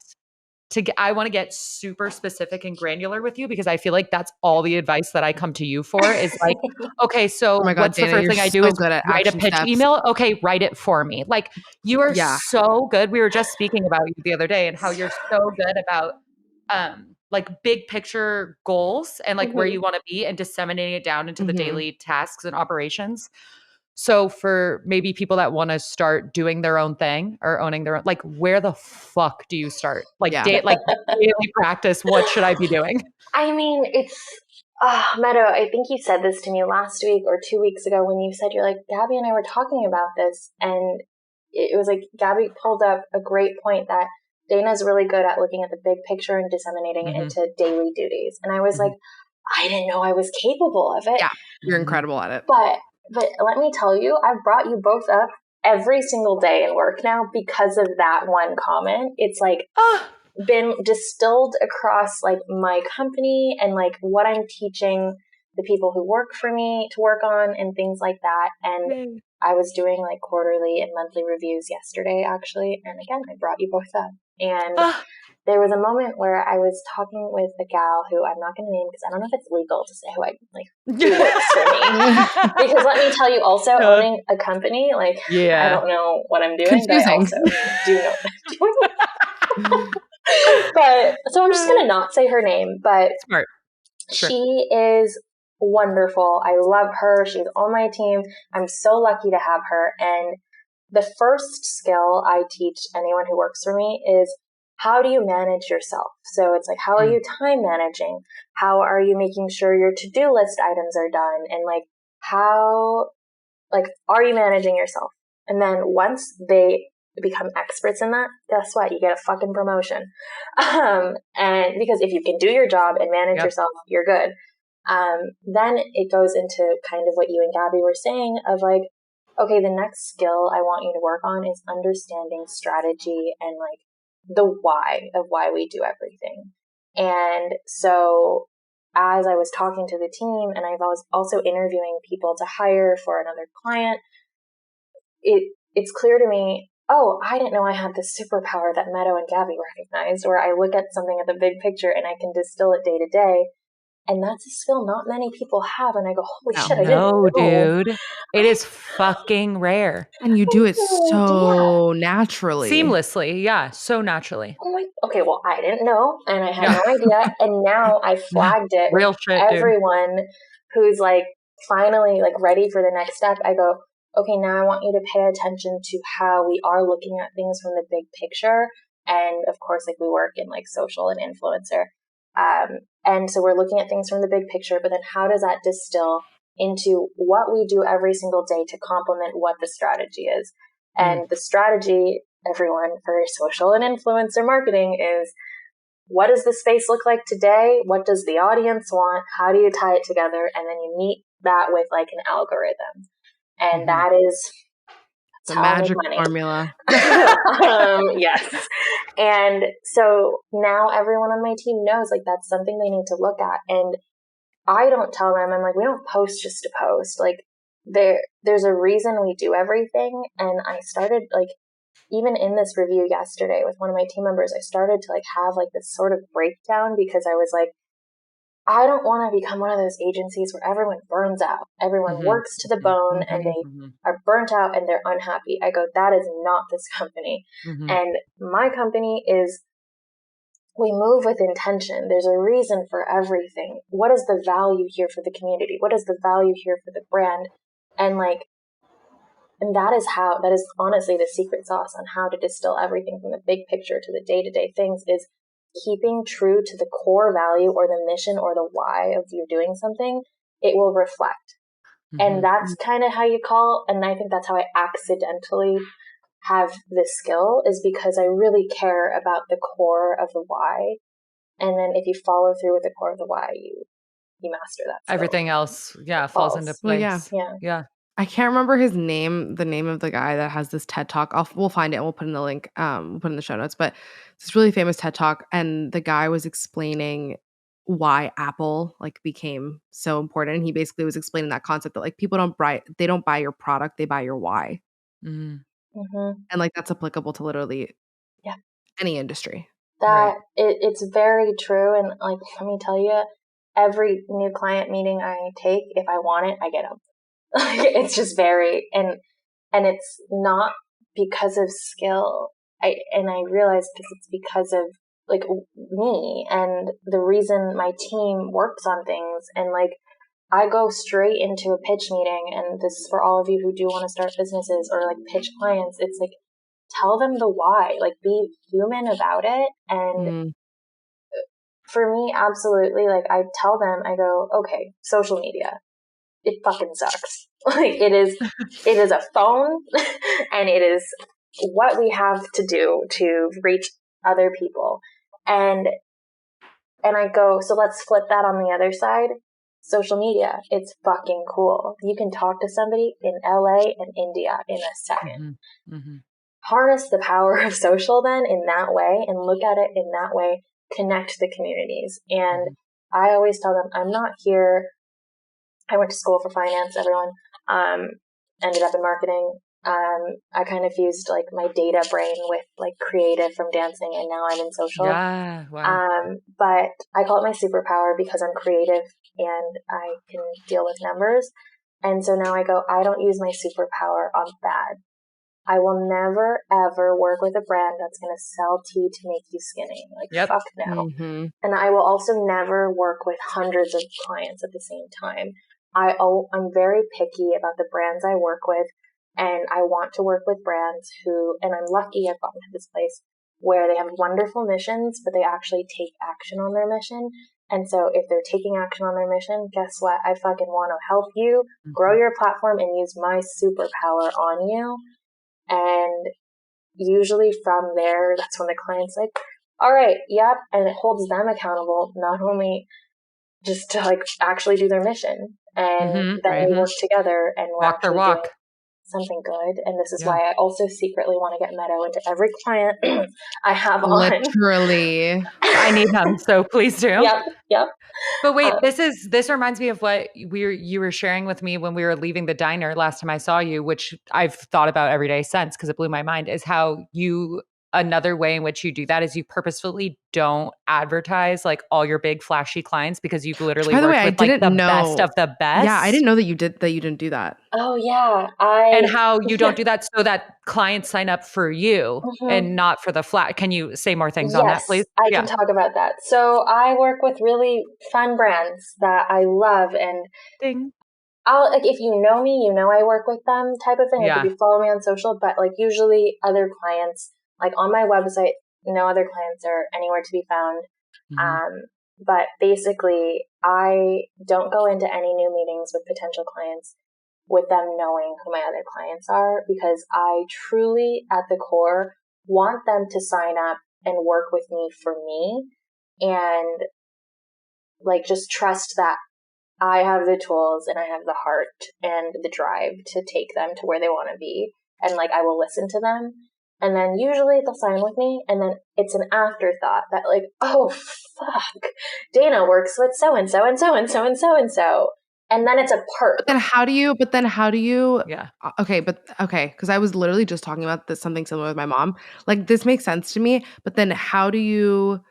B: I want to get super specific and granular with you, because I feel like that's all the advice that I come to you for is like, okay, so what's the first thing I do is write a pitch email. Okay, write it for me. Like you are so good. We were just speaking about you the other day and how you're so good about like big picture goals and like where you want to be and disseminating it down into the daily tasks and operations. So for maybe people that want to start doing their own thing or owning their own, like where the fuck do you start? Like like daily practice, what should I be doing?
C: I mean, it's Meadow, I think you said this to me last week or 2 weeks ago when you said you're like, Gabby and I were talking about this, and it was like Gabby pulled up a great point that Dana's really good at looking at the big picture and disseminating it into daily duties. And I was like, I didn't know I was capable of it.
A: Yeah, you're incredible at it.
C: But let me tell you, I've brought you both up every single day in work now because of that one comment. It's like been distilled across like my company and like what I'm teaching the people who work for me to work on and things like that. And I was doing like quarterly and monthly reviews yesterday, actually. And again, I brought you both up. And there was a moment where I was talking with a gal who I'm not going to name because I don't know if it's legal to say who works for me. Because let me tell you also, owning a company, like, I don't know what I'm doing, but I also do know what I'm doing. But, so I'm just going to not say her name, but
B: Smart.
C: She is wonderful. I love her. She's on my team. I'm so lucky to have her. And the first skill I teach anyone who works for me is, how do you manage yourself? So it's like, how are you time managing? How are you making sure your to-do list items are done? And like, how, like, are you managing yourself? And then once they become experts in that, guess what? You get a fucking promotion. And because if you can do your job and manage yourself, you're good. Then it goes into kind of what you and Gabby were saying of like, okay, the next skill I want you to work on is understanding strategy and like the why of why we do everything. And so as I was talking to the team and I was also interviewing people to hire for another client, it's clear to me, oh, I didn't know I had this superpower that Meadow and Gabby recognized, where I look at something at the big picture and I can distill it day to day. And that's a skill not many people have. And I go, holy shit, I didn't know.
B: Dude. It is fucking rare.
A: And you do it so naturally.
B: Seamlessly. Yeah. So naturally.
C: I'm like, okay, well, I didn't know. And I had no idea. And now I flagged it
B: Real
C: with
B: shit,
C: everyone who's like finally like ready for the next step. I go, okay, now I want you to pay attention to how we are looking at things from the big picture. And of course, like we work in like social and influencer. And so we're looking at things from the big picture, but then how does that distill into what we do every single day to complement what the strategy is? And the strategy, everyone, for social and influencer marketing is, what does the space look like today? What does the audience want? How do you tie it together? And then you meet that with like an algorithm. And that is
A: the magic formula.
C: Yes. And so now everyone on my team knows like that's something they need to look at. And I don't tell them, I'm like, we don't post just to post. Like there's a reason we do everything. And I started like, even in this review yesterday with one of my team members, I started to like have like this sort of breakdown because I was like, I don't want to become one of those agencies where everyone burns out. Everyone works to the bone and they are burnt out and they're unhappy. I go, that is not this company. And my company is, we move with intention. There's a reason for everything. What is the value here for the community? What is the value here for the brand? And like, and that is honestly the secret sauce on how to distill everything from the big picture to the day-to-day things is keeping true to the core value or the mission or the why of you doing something, it will reflect. And that's kind of how you call, and I think that's how I accidentally have this skill, is because I really care about the core of the why. And then if you follow through with the core of the why, you master that skill.
B: Everything else, falls into place.
A: Well,
C: yeah.
A: I can't remember his name, the name of the guy that has this TED Talk. We'll find it and we'll put in the link, we'll put in the show notes. But it's this really famous TED Talk, and the guy was explaining why Apple like became so important. And he basically was explaining that concept that like people don't buy your product, they buy your why. And like that's applicable to literally any industry.
C: That it's very true. And like, let me tell you, every new client meeting I take, if I want it, I get them. It's just very, and it's not because of skill. I realize it's because of like me and the reason my team works on things. And like, I go straight into a pitch meeting, and this is for all of you who do want to start businesses or like pitch clients. It's like, tell them the why, like be human about it. And for me, absolutely, like I tell them, I go, okay, social media, it fucking sucks. Like it is a phone and it is what we have to do to reach other people. And I go, so let's flip that on the other side. Social media, it's fucking cool. You can talk to somebody in LA and India in a second. Harness the power of social then in that way and look at it in that way, connect the communities. And I always tell them, I'm not here. I went to school for finance, everyone, ended up in marketing. I kind of fused like my data brain with like creative from dancing, and now I'm in social.
B: Yeah, wow.
C: But I call it my superpower because I'm creative and I can deal with numbers. And so now I go, I don't use my superpower on bad. I will never, ever work with a brand that's going to sell tea to make you skinny. Like, fuck no. And I will also never work with hundreds of clients at the same time. I'm very picky about the brands I work with, and I want to work with brands who, and I'm lucky I've gotten to this place where they have wonderful missions, but they actually take action on their mission. And so if they're taking action on their mission, guess what? I fucking want to help you grow your platform and use my superpower on you. And usually from there, that's when the client's like, all right, yep. And it holds them accountable, not only just to like actually do their mission. And then we work together and we're
B: walk their walk.
C: Something good. And this is why I also secretly want to get Meadow into every client I have on.
A: Literally.
B: I need them, so please do.
C: Yep.
B: But wait, this reminds me of what you were sharing with me when we were leaving the diner last time I saw you, which I've thought about every day since because it blew my mind, is how another way in which you do that is you purposefully don't advertise like all your big flashy clients because you've literally worked with like the best of the best.
A: Yeah, I didn't know that you didn't do that.
C: Oh yeah.
B: And how you don't do that so that clients sign up for you and not for the flat. Can you say more things on that, please?
C: I can talk about that. So I work with really fun brands that I love, and I'll like, if you know me, you know I work with them type of thing. Like if you follow me on social, but like usually other clients, like on my website, no other clients are anywhere to be found. But basically, I don't go into any new meetings with potential clients with them knowing who my other clients are, because I truly, at the core, want them to sign up and work with me for me, and like just trust that I have the tools and I have the heart and the drive to take them to where they want to be, and like I will listen to them. And then usually they'll sign with me, and then it's an afterthought that like, oh fuck, Dana works with so and so and so and so and so and so. And then it's a perk.
A: But then how do you? Yeah. Okay, because I was literally just talking about something similar with my mom. Like this makes sense to me, but then how do you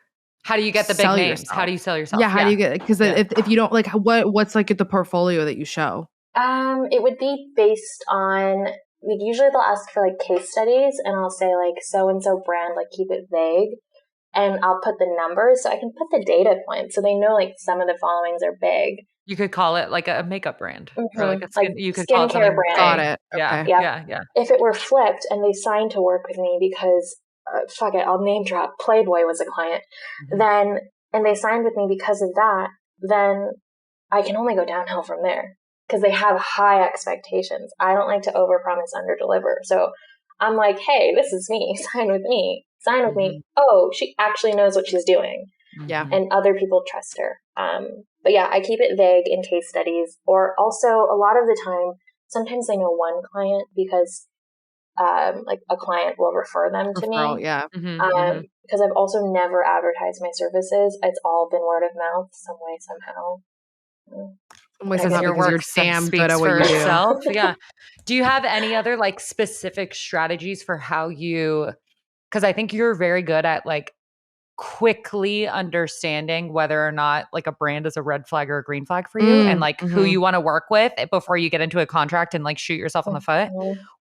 B: get the big names? Yourself? How do you sell yourself?
A: Yeah, how do you get? Because if you don't like, what's like the portfolio that you show?
C: It would be based on. Like usually they'll ask for like case studies, and I'll say like so and so brand, like keep it vague, and I'll put the numbers so I can put the data points so they know like some of the followings are big.
B: You could call it like a makeup brand or like you could
C: call it
B: skincare
C: brand.
B: Got it. Okay. Yeah.
C: If it were flipped and they signed to work with me because fuck it, I'll name drop, Playboy was a client, then, and they signed with me because of that, then I can only go downhill from there because they have high expectations. I don't like to overpromise, underdeliver. So I'm like, hey, this is me. Sign with me. Sign with me. Oh, she actually knows what she's doing.
A: Yeah.
C: And other people trust her. But yeah, I keep it vague in case studies, or also a lot of the time, sometimes I know one client because like a client will refer them to me.
A: Yeah.
C: Because I've also never advertised my services. It's all been word of mouth, some way, somehow.
B: Because your work damn good at what you do. Yeah. Do you have any other like specific strategies for how you? Because I think you're very good at like quickly understanding whether or not like a brand is a red flag or a green flag for you, and like who you want to work with before you get into a contract and like shoot yourself in the foot.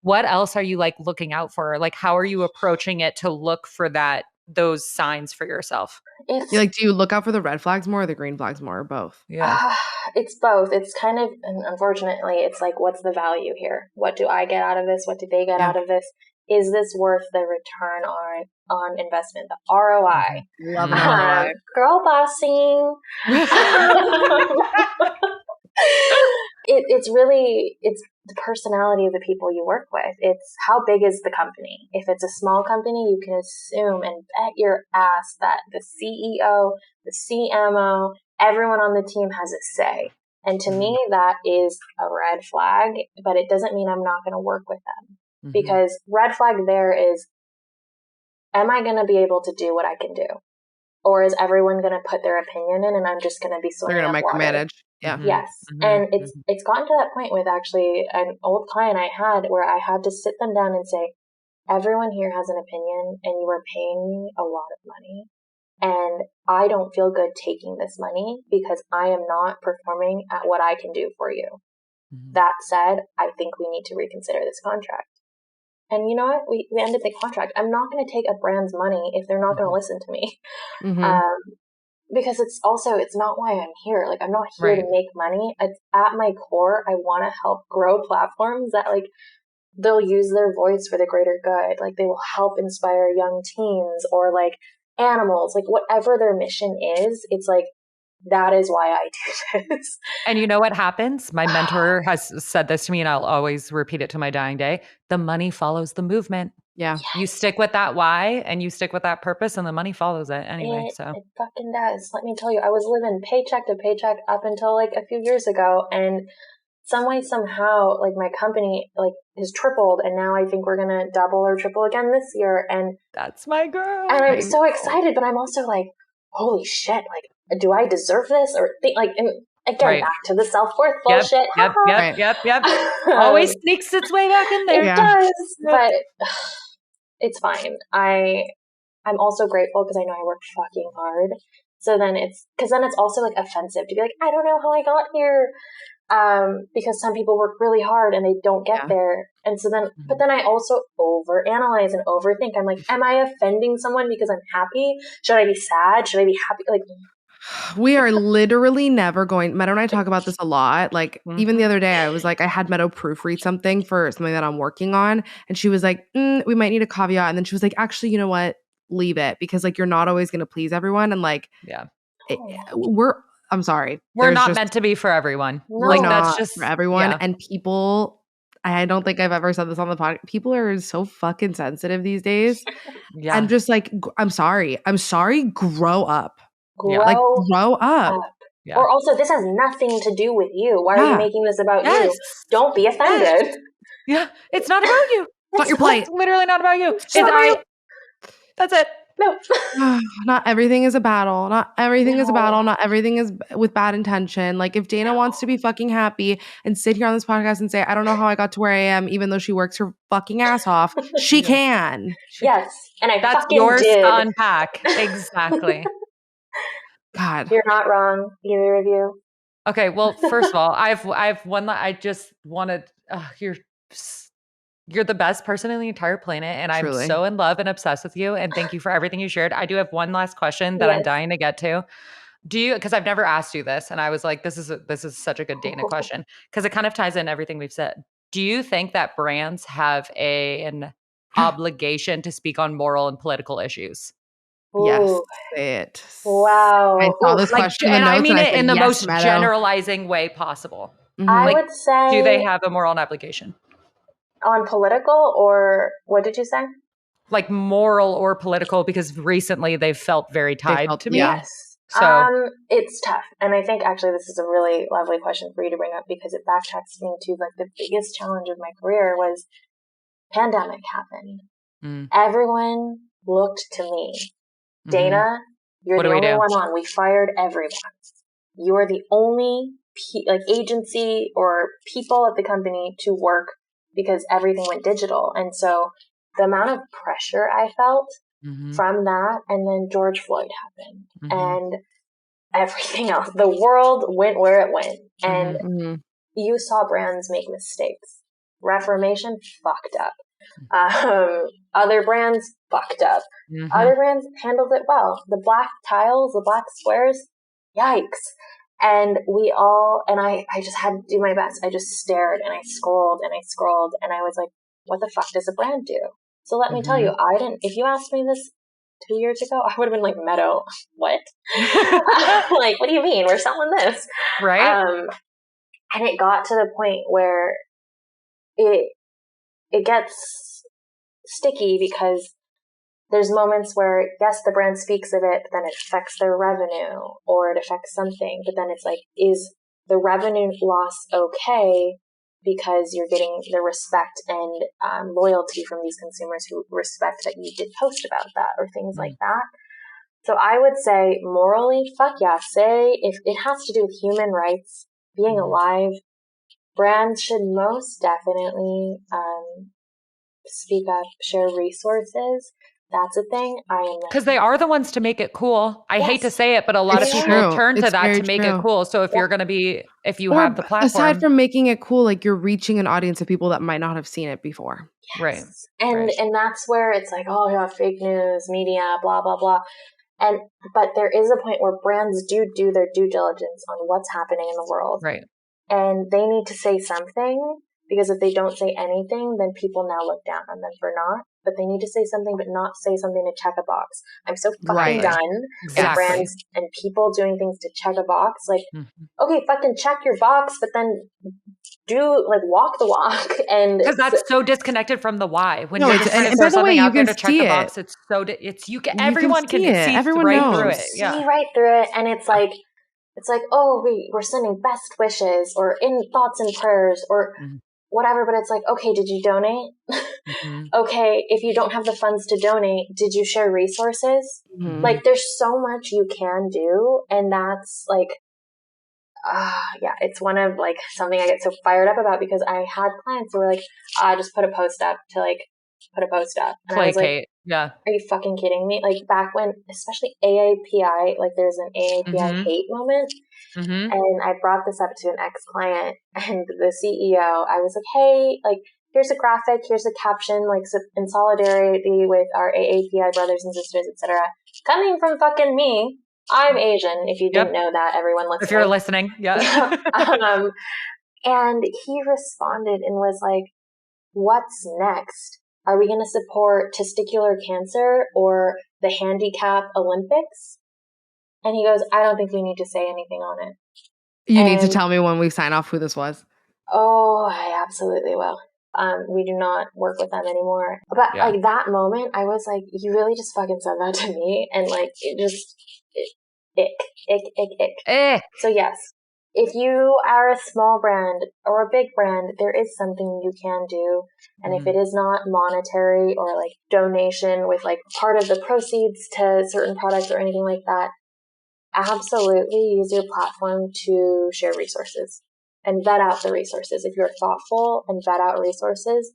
B: What else are you like looking out for? Like, how are you approaching it to look for those signs for yourself?
A: Do you look out for the red flags more or the green flags more, or both?
B: Yeah.
C: It's both. It's kind of, and unfortunately, it's like, what's the value here? What do I get out of this? What do they get out of this? Is this worth the return on investment, the ROI?
A: Love an ROI.
C: Girl bossing. It's the personality of the people you work with. It's how big is the company. If it's a small company, you can assume and bet your ass that the CEO, the CMO, everyone on the team has a say. And to me, that is a red flag, but it doesn't mean I'm not going to work with them. Because red flag there is, am I going to be able to do what I can do? Or is everyone going to put their opinion in and I'm just going to be swimming up water?
A: They're going to micromanage. Yeah.
C: Yes. And it's gotten to that point with actually an old client I had where I had to sit them down and say, everyone here has an opinion and you are paying me a lot of money. And I don't feel good taking this money because I am not performing at what I can do for you. That said, I think we need to reconsider this contract. And you know what? We ended the contract. I'm not going to take a brand's money if they're not going to listen to me. Because it's not why I'm here. Like, I'm not here to make money. It's at my core, I want to help grow platforms that like they'll use their voice for the greater good. Like they will help inspire young teens or like animals, like whatever their mission is. It's like, that is why I do this.
B: And you know what happens? My mentor has said this to me and I'll always repeat it to my dying day. The money follows the movement.
A: Yeah.
C: Yes.
B: You stick with that why and you stick with that purpose and the money follows it anyway.
C: It fucking does. Let me tell you, I was living paycheck to paycheck up until like a few years ago. And some way, somehow, like my company like has tripled. And now I think we're going to double or triple again this year. And
B: that's my girl.
C: And I'm so excited, but I'm also like, holy shit, like, do I deserve this? Or again, back to the self-worth bullshit.
B: Yep. Always sneaks its way back in there.
C: It does, but it's fine. I'm also grateful because I know I work fucking hard. So then it's also like offensive to be like, I don't know how I got here. Because some people work really hard and they don't get there. And so then, but then I also overanalyze and overthink. I'm like, am I offending someone because I'm happy? Should I be sad? Should I be happy? Like,
A: we are literally never going. Meadow and I talk about this a lot. Like even the other day, I was like, I had Meadow proofread something for something that I'm working on. And she was like, we might need a caveat. And then she was like, actually, you know what? Leave it. Because like, you're not always going to please everyone. And like, I'm sorry.
B: We're not meant to be for everyone.
C: No.
B: Like that's just
A: for everyone. And people, I don't think I've ever said this on the podcast. People are so fucking sensitive these days.
B: Yeah.
A: I'm just like, I'm sorry. Grow up.
C: Grow up.
B: Yeah.
C: Or also, this has nothing to do with you. Why are you making this about you? Don't be offended.
B: Yeah. It's not about you.
A: It's not your plate.
B: It's literally not about you. That's it.
C: No.
A: Not everything is a battle. Not everything is a battle. Not everything is with bad intention. Like if Dana wants to be fucking happy and sit here on this podcast and say, I don't know how I got to where I am, even though she works her fucking ass off, she can.
C: Yes. And
B: that's yours to unpack. Exactly.
A: God.
C: You're not wrong, either of you.
B: Okay. Well, first of all, I've one that I just wanted, you're the best person on the entire planet. And
A: Truly.
B: I'm so in love and obsessed with you. And thank you for everything you shared. I do have one last question that I'm dying to get to. Because I've never asked you this. And I was like, this is such a good Dana question. Because it kind of ties in everything we've said. Do you think that brands have an obligation to speak on moral and political issues?
A: Yes,
C: Ooh.
A: say it.
C: Wow.
A: I saw
C: Ooh.
A: this question in
B: And
A: the notes,
B: I mean
A: and I
B: it
A: said,
B: in the
A: yes,
B: most
A: Meadow.
B: generalizing way possible.
C: I
B: Like,
C: would say,
B: do they have a moral obligation?
C: On political, or what did you say?
B: Like moral or political, because recently they've felt very tied to me.
C: Yes.
B: So
C: it's tough. And I think actually this is a really lovely question for you to bring up, because it backtracks me to like the biggest challenge of my career was pandemic happened. Everyone looked to me. Dana, you're
B: What
C: the
B: do we
C: only
B: do?
C: one on. We fired everyone. You're the only agency or people at the company to work because everything went digital. And so the amount of pressure I felt from that, and then George Floyd happened, and everything else, the world went where it went, and you saw brands make mistakes. Reformation fucked up. Other brands fucked up. Other brands handled it well. The black tiles, the black squares, yikes. And we all, and I just had to do my best. I just stared and I scrolled and I scrolled, and I was like, what the fuck does a brand do? So let me tell you, if you asked me this 2 years ago, I would have been like, Meadow, what? Like, what do you mean? We're selling this.
B: Right.
C: And it got to the point where it gets sticky, because there's moments where, yes, the brand speaks of it, but then it affects their revenue or it affects something. But then it's like, is the revenue loss okay? Because you're getting the respect and loyalty from these consumers who respect that you did post about that or things like that. So I would say morally, fuck yeah, say if it has to do with human rights, being alive, brands should most definitely speak up, share resources. That's a thing.
B: Because they are the ones to make it cool. I hate to say it, but a lot of people turn to that to make it cool. So if you're going to be, if you have the platform.
A: Aside from making it cool, like you're reaching an audience of people that might not have seen it before.
B: Right.
C: And that's where it's like, oh yeah, fake news, media, blah, blah, blah. But there is a point where brands do their due diligence on what's happening in the world.
B: Right.
C: And they need to say something, because if they don't say anything, then people now look down on them for not. But they need to say something, but not say something to check a box. I'm so fucking done with brands and people doing things to check a box. Like, okay, fucking check your box, but then walk the walk. And
B: because that's so disconnected from the why. When you're just
A: and by the way, you can
B: to check the box, it's so everyone can see
A: everyone
B: right
A: knows.
B: through it.
C: See right through it, and it's like, oh, we're sending best wishes or in thoughts and prayers or whatever, but it's like, okay, did you donate? Okay, if you don't have the funds to donate, did you share resources? Like, there's so much you can do, and that's like, it's one of like something I get so fired up about, because I had clients who were like, just put a post up to like put a post up. And I was like, are you fucking kidding me? Like, back when, especially AAPI, like there's an AAPI hate moment. And I brought this up to an ex-client, and the CEO, I was like, hey, like, here's a graphic, here's a caption, like, in solidarity with our AAPI brothers and sisters, etc. Coming from fucking me. I'm Asian, if you didn't know that, everyone listening.
B: If you're listening,
C: and he responded and was like, what's next? Are we going to support testicular cancer or the handicap Olympics? And he goes, I don't think we need to say anything on it.
A: You need to tell me when we sign off who this was.
C: Oh, I absolutely will. We do not work with them anymore. But like that moment, I was like, you really just fucking said that to me. And like, ick. So yes, if you are a small brand or a big brand, there is something you can do. And if it is not monetary or like donation with like part of the proceeds to certain products or anything like that, absolutely use your platform to share resources and vet out the resources. If you're thoughtful and vet out resources,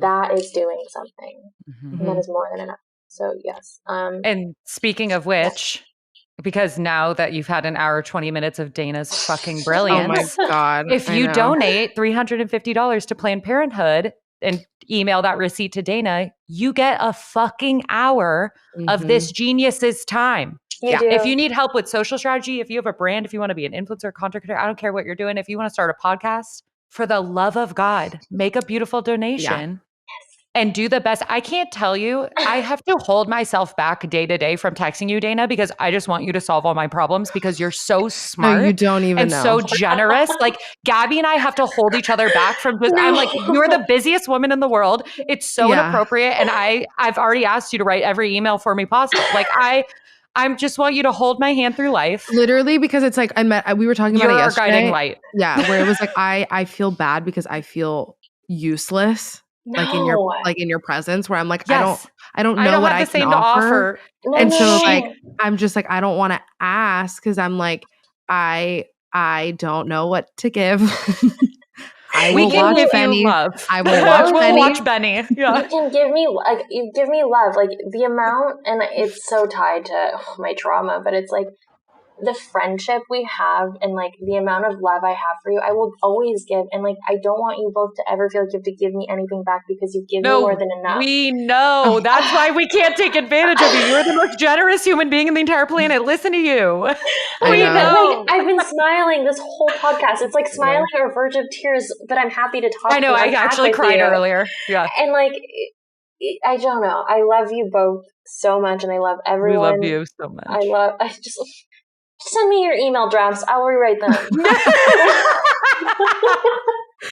C: that is doing something. And that is more than enough. So yes.
B: And speaking of which, because now that you've had an hour, 20 minutes of Dana's fucking brilliance.
A: Oh my God.
B: If you donate $350 to Planned Parenthood and email that receipt to Dana, you get a fucking hour of this genius's time.
C: You do.
B: If you need help with social strategy, if you have a brand, if you want to be an influencer, content creator, I don't care what you're doing. If you want to start a podcast, for the love of God, make a beautiful donation. and do the best. I can't tell you, I have to hold myself back day to day from texting you, Dana, because I just want you to solve all my problems because you're so smart.
A: No, you don't even
B: and
A: know.
B: so generous. Like Gabby and I have to hold each other back from just, I'm like, you're the busiest woman in the world. It's so inappropriate. And I've already asked you to write every email for me possible. Like I just want you to hold my hand through life.
A: Literally, because it's like we were talking about it yesterday.
B: You're our guiding light.
A: Yeah, where it was like I feel bad because I feel useless. Like in your presence, where I'm like,
B: yes.
A: I don't know what I can offer. And so like I'm just like, I don't want to ask because I'm like, I don't know what to give. I will watch Benny. I will watch Benny.
B: Yeah.
C: You can give me you give me love, like the amount, and it's so tied to my trauma, but it's like the friendship we have and like the amount of love I have for you, I will always give. And like, I don't want you both to ever feel like you have to give me anything back because you give me more than enough.
B: We know. That's why we can't take advantage of you. You're the most generous human being in the entire planet. Listen to you.
C: We know. Like, I've been smiling this whole podcast. It's like smiling or verge of tears, but I'm happy to talk.
B: I know. I actually cried earlier. Yeah.
C: And like, I don't know. I love you both so much, and I love everyone.
B: We love you so much.
C: I just send me your email drafts. I'll rewrite them.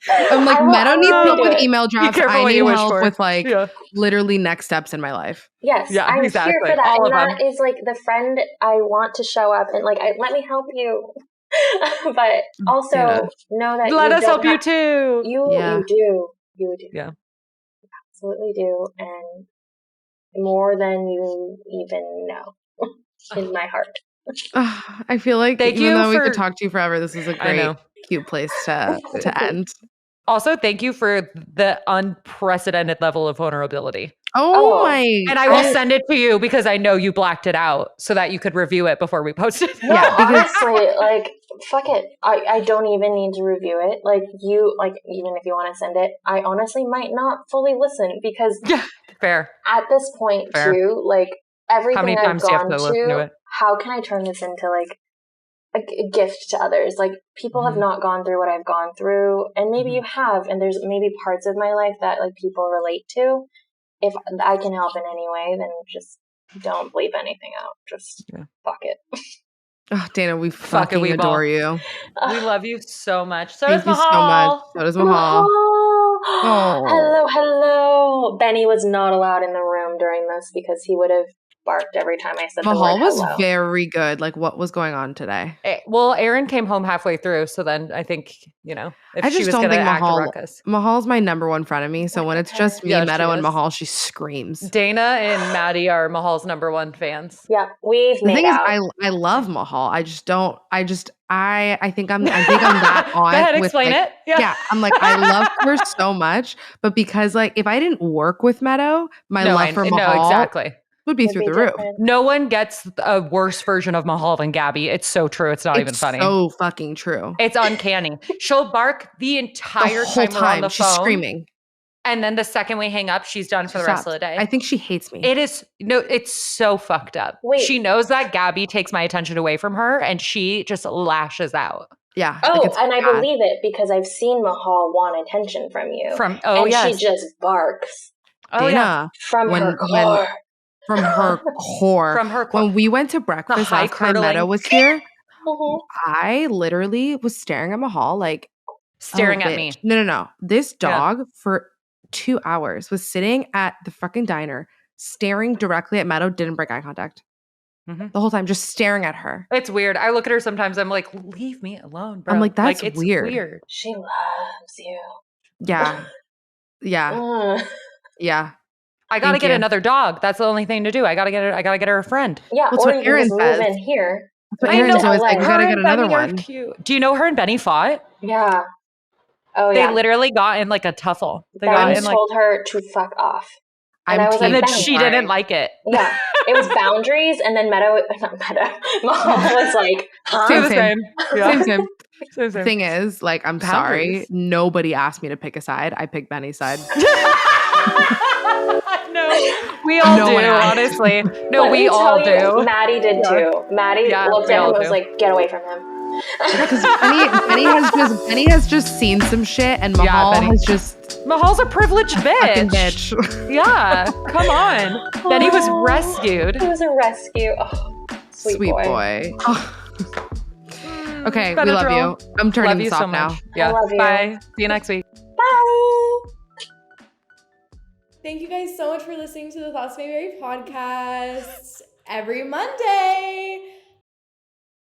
A: I'm like, Meadow needs help with email drafts. I need help
B: for.
A: with like literally next steps in my life.
C: Yes,
B: yeah,
C: I'm
B: exactly.
C: here for that.
B: All
C: and
B: of
C: that
B: them.
C: is like the friend I want to show up and like, let me help you. But also know that
B: let us help you too.
C: You do.
B: Yeah.
C: You absolutely do. And more than you even know in my heart.
A: I feel like even though we could talk to you forever, this is a great, cute place to end.
B: Also, thank you for the unprecedented level of vulnerability.
A: Oh my.
B: And I will send it to you because I know you blacked it out so that you could review it before we post it.
C: No, honestly, like, fuck it. I don't even need to review it. Like, even if you want to send it, I honestly might not fully listen because
B: fair.
C: At this point, too, like, everything I've gone to, how can I turn this into, like, a gift to others? Like, people have not gone through what I've gone through, and maybe you have, and there's maybe parts of my life that, like, people relate to. If I can help in any way, then just don't bleep anything out. Just fuck it.
A: Oh, Dana, we fucking adore you.
B: We love you so much. So
A: Thank
B: does Mahal.
A: You so much. So does Mahal.
C: Oh. Hello. Benny was not allowed in the room during this because he would have barked every time I said
A: Mahal
C: the word hello.
A: was very good. Like, what was going on today?
B: Well, Erin came home halfway through, so then I think, if
A: I
B: she
A: just
B: was
A: don't
B: going to
A: think
B: act a ruckus.
A: Mahal's my number one frenemy, so when it's just me, Meadow, and Mahal, she screams.
B: Dana and Maddie are Mahal's number one fans.
C: Yeah, we've made out.
A: The thing is, I love Mahal. I just don't. I think I'm that on.
B: Go ahead,
A: with,
B: explain
A: like,
B: it. Yeah,
A: I'm like, I love her so much, but because like if I didn't work with Meadow, my love for Mahal would be through the roof.
B: No one gets a worse version of Mahal than Gabby. It's so true. It's not even funny.
A: It's so fucking true.
B: It's uncanny. She'll bark the entire
A: whole
B: time we're on the phone.
A: She's screaming.
B: And then the second we hang up, she's done for the rest of the day.
A: I think she hates me.
B: It's so fucked up.
C: Wait.
B: She knows that Gabby takes my attention away from her and she just lashes out.
A: Yeah.
C: Oh, and I believe it because I've seen Mahal want attention from you. She just barks.
A: Oh, Dana,
C: From her core.
A: From her core. When we went to breakfast last time Meadow was here, I literally was staring at Mahal like
B: staring at me.
A: No. This dog for 2 hours was sitting at the fucking diner, staring directly at Meadow, didn't break eye contact. The whole time, just staring at her.
B: It's weird. I look at her sometimes. I'm like, leave me alone, bro.
A: I'm like, that's
B: it's
A: weird.
C: She loves you.
A: Yeah. Yeah.
B: I gotta get another dog. That's the only thing to do. I gotta get her a friend.
C: Yeah,
A: that's
C: or
A: what
C: you
A: Erin
C: just
A: says.
C: move in here.
A: That's what Erin's always like. We gotta get another one.
B: Cute. Do you know her and Benny fought?
C: Yeah. Oh
B: they
C: yeah.
B: They literally got in like a tuffle.
C: Benny told her to fuck off. And
B: and then she didn't like it.
C: Yeah. It was boundaries, and then Mahal was like, huh?
B: Same.
A: The thing is, like, I'm sorry. Nobody asked me to pick a side. I picked Benny's side.
B: No, we all do, honestly. No, we all do.
C: Maddie did too. Maddie looked at him and was like, get away from him.
A: Because Benny has just seen some shit, and Mahal's
B: a privileged bitch. Yeah, come on. Benny was rescued.
C: He was a rescue. Oh, sweet boy.
A: Okay, we love you. I'm turning this off now.
B: Yeah.
C: I love you.
B: Bye. See you next week.
C: Bye.
D: Thank you guys so much for listening to the Thoughts May Vary podcast every Monday.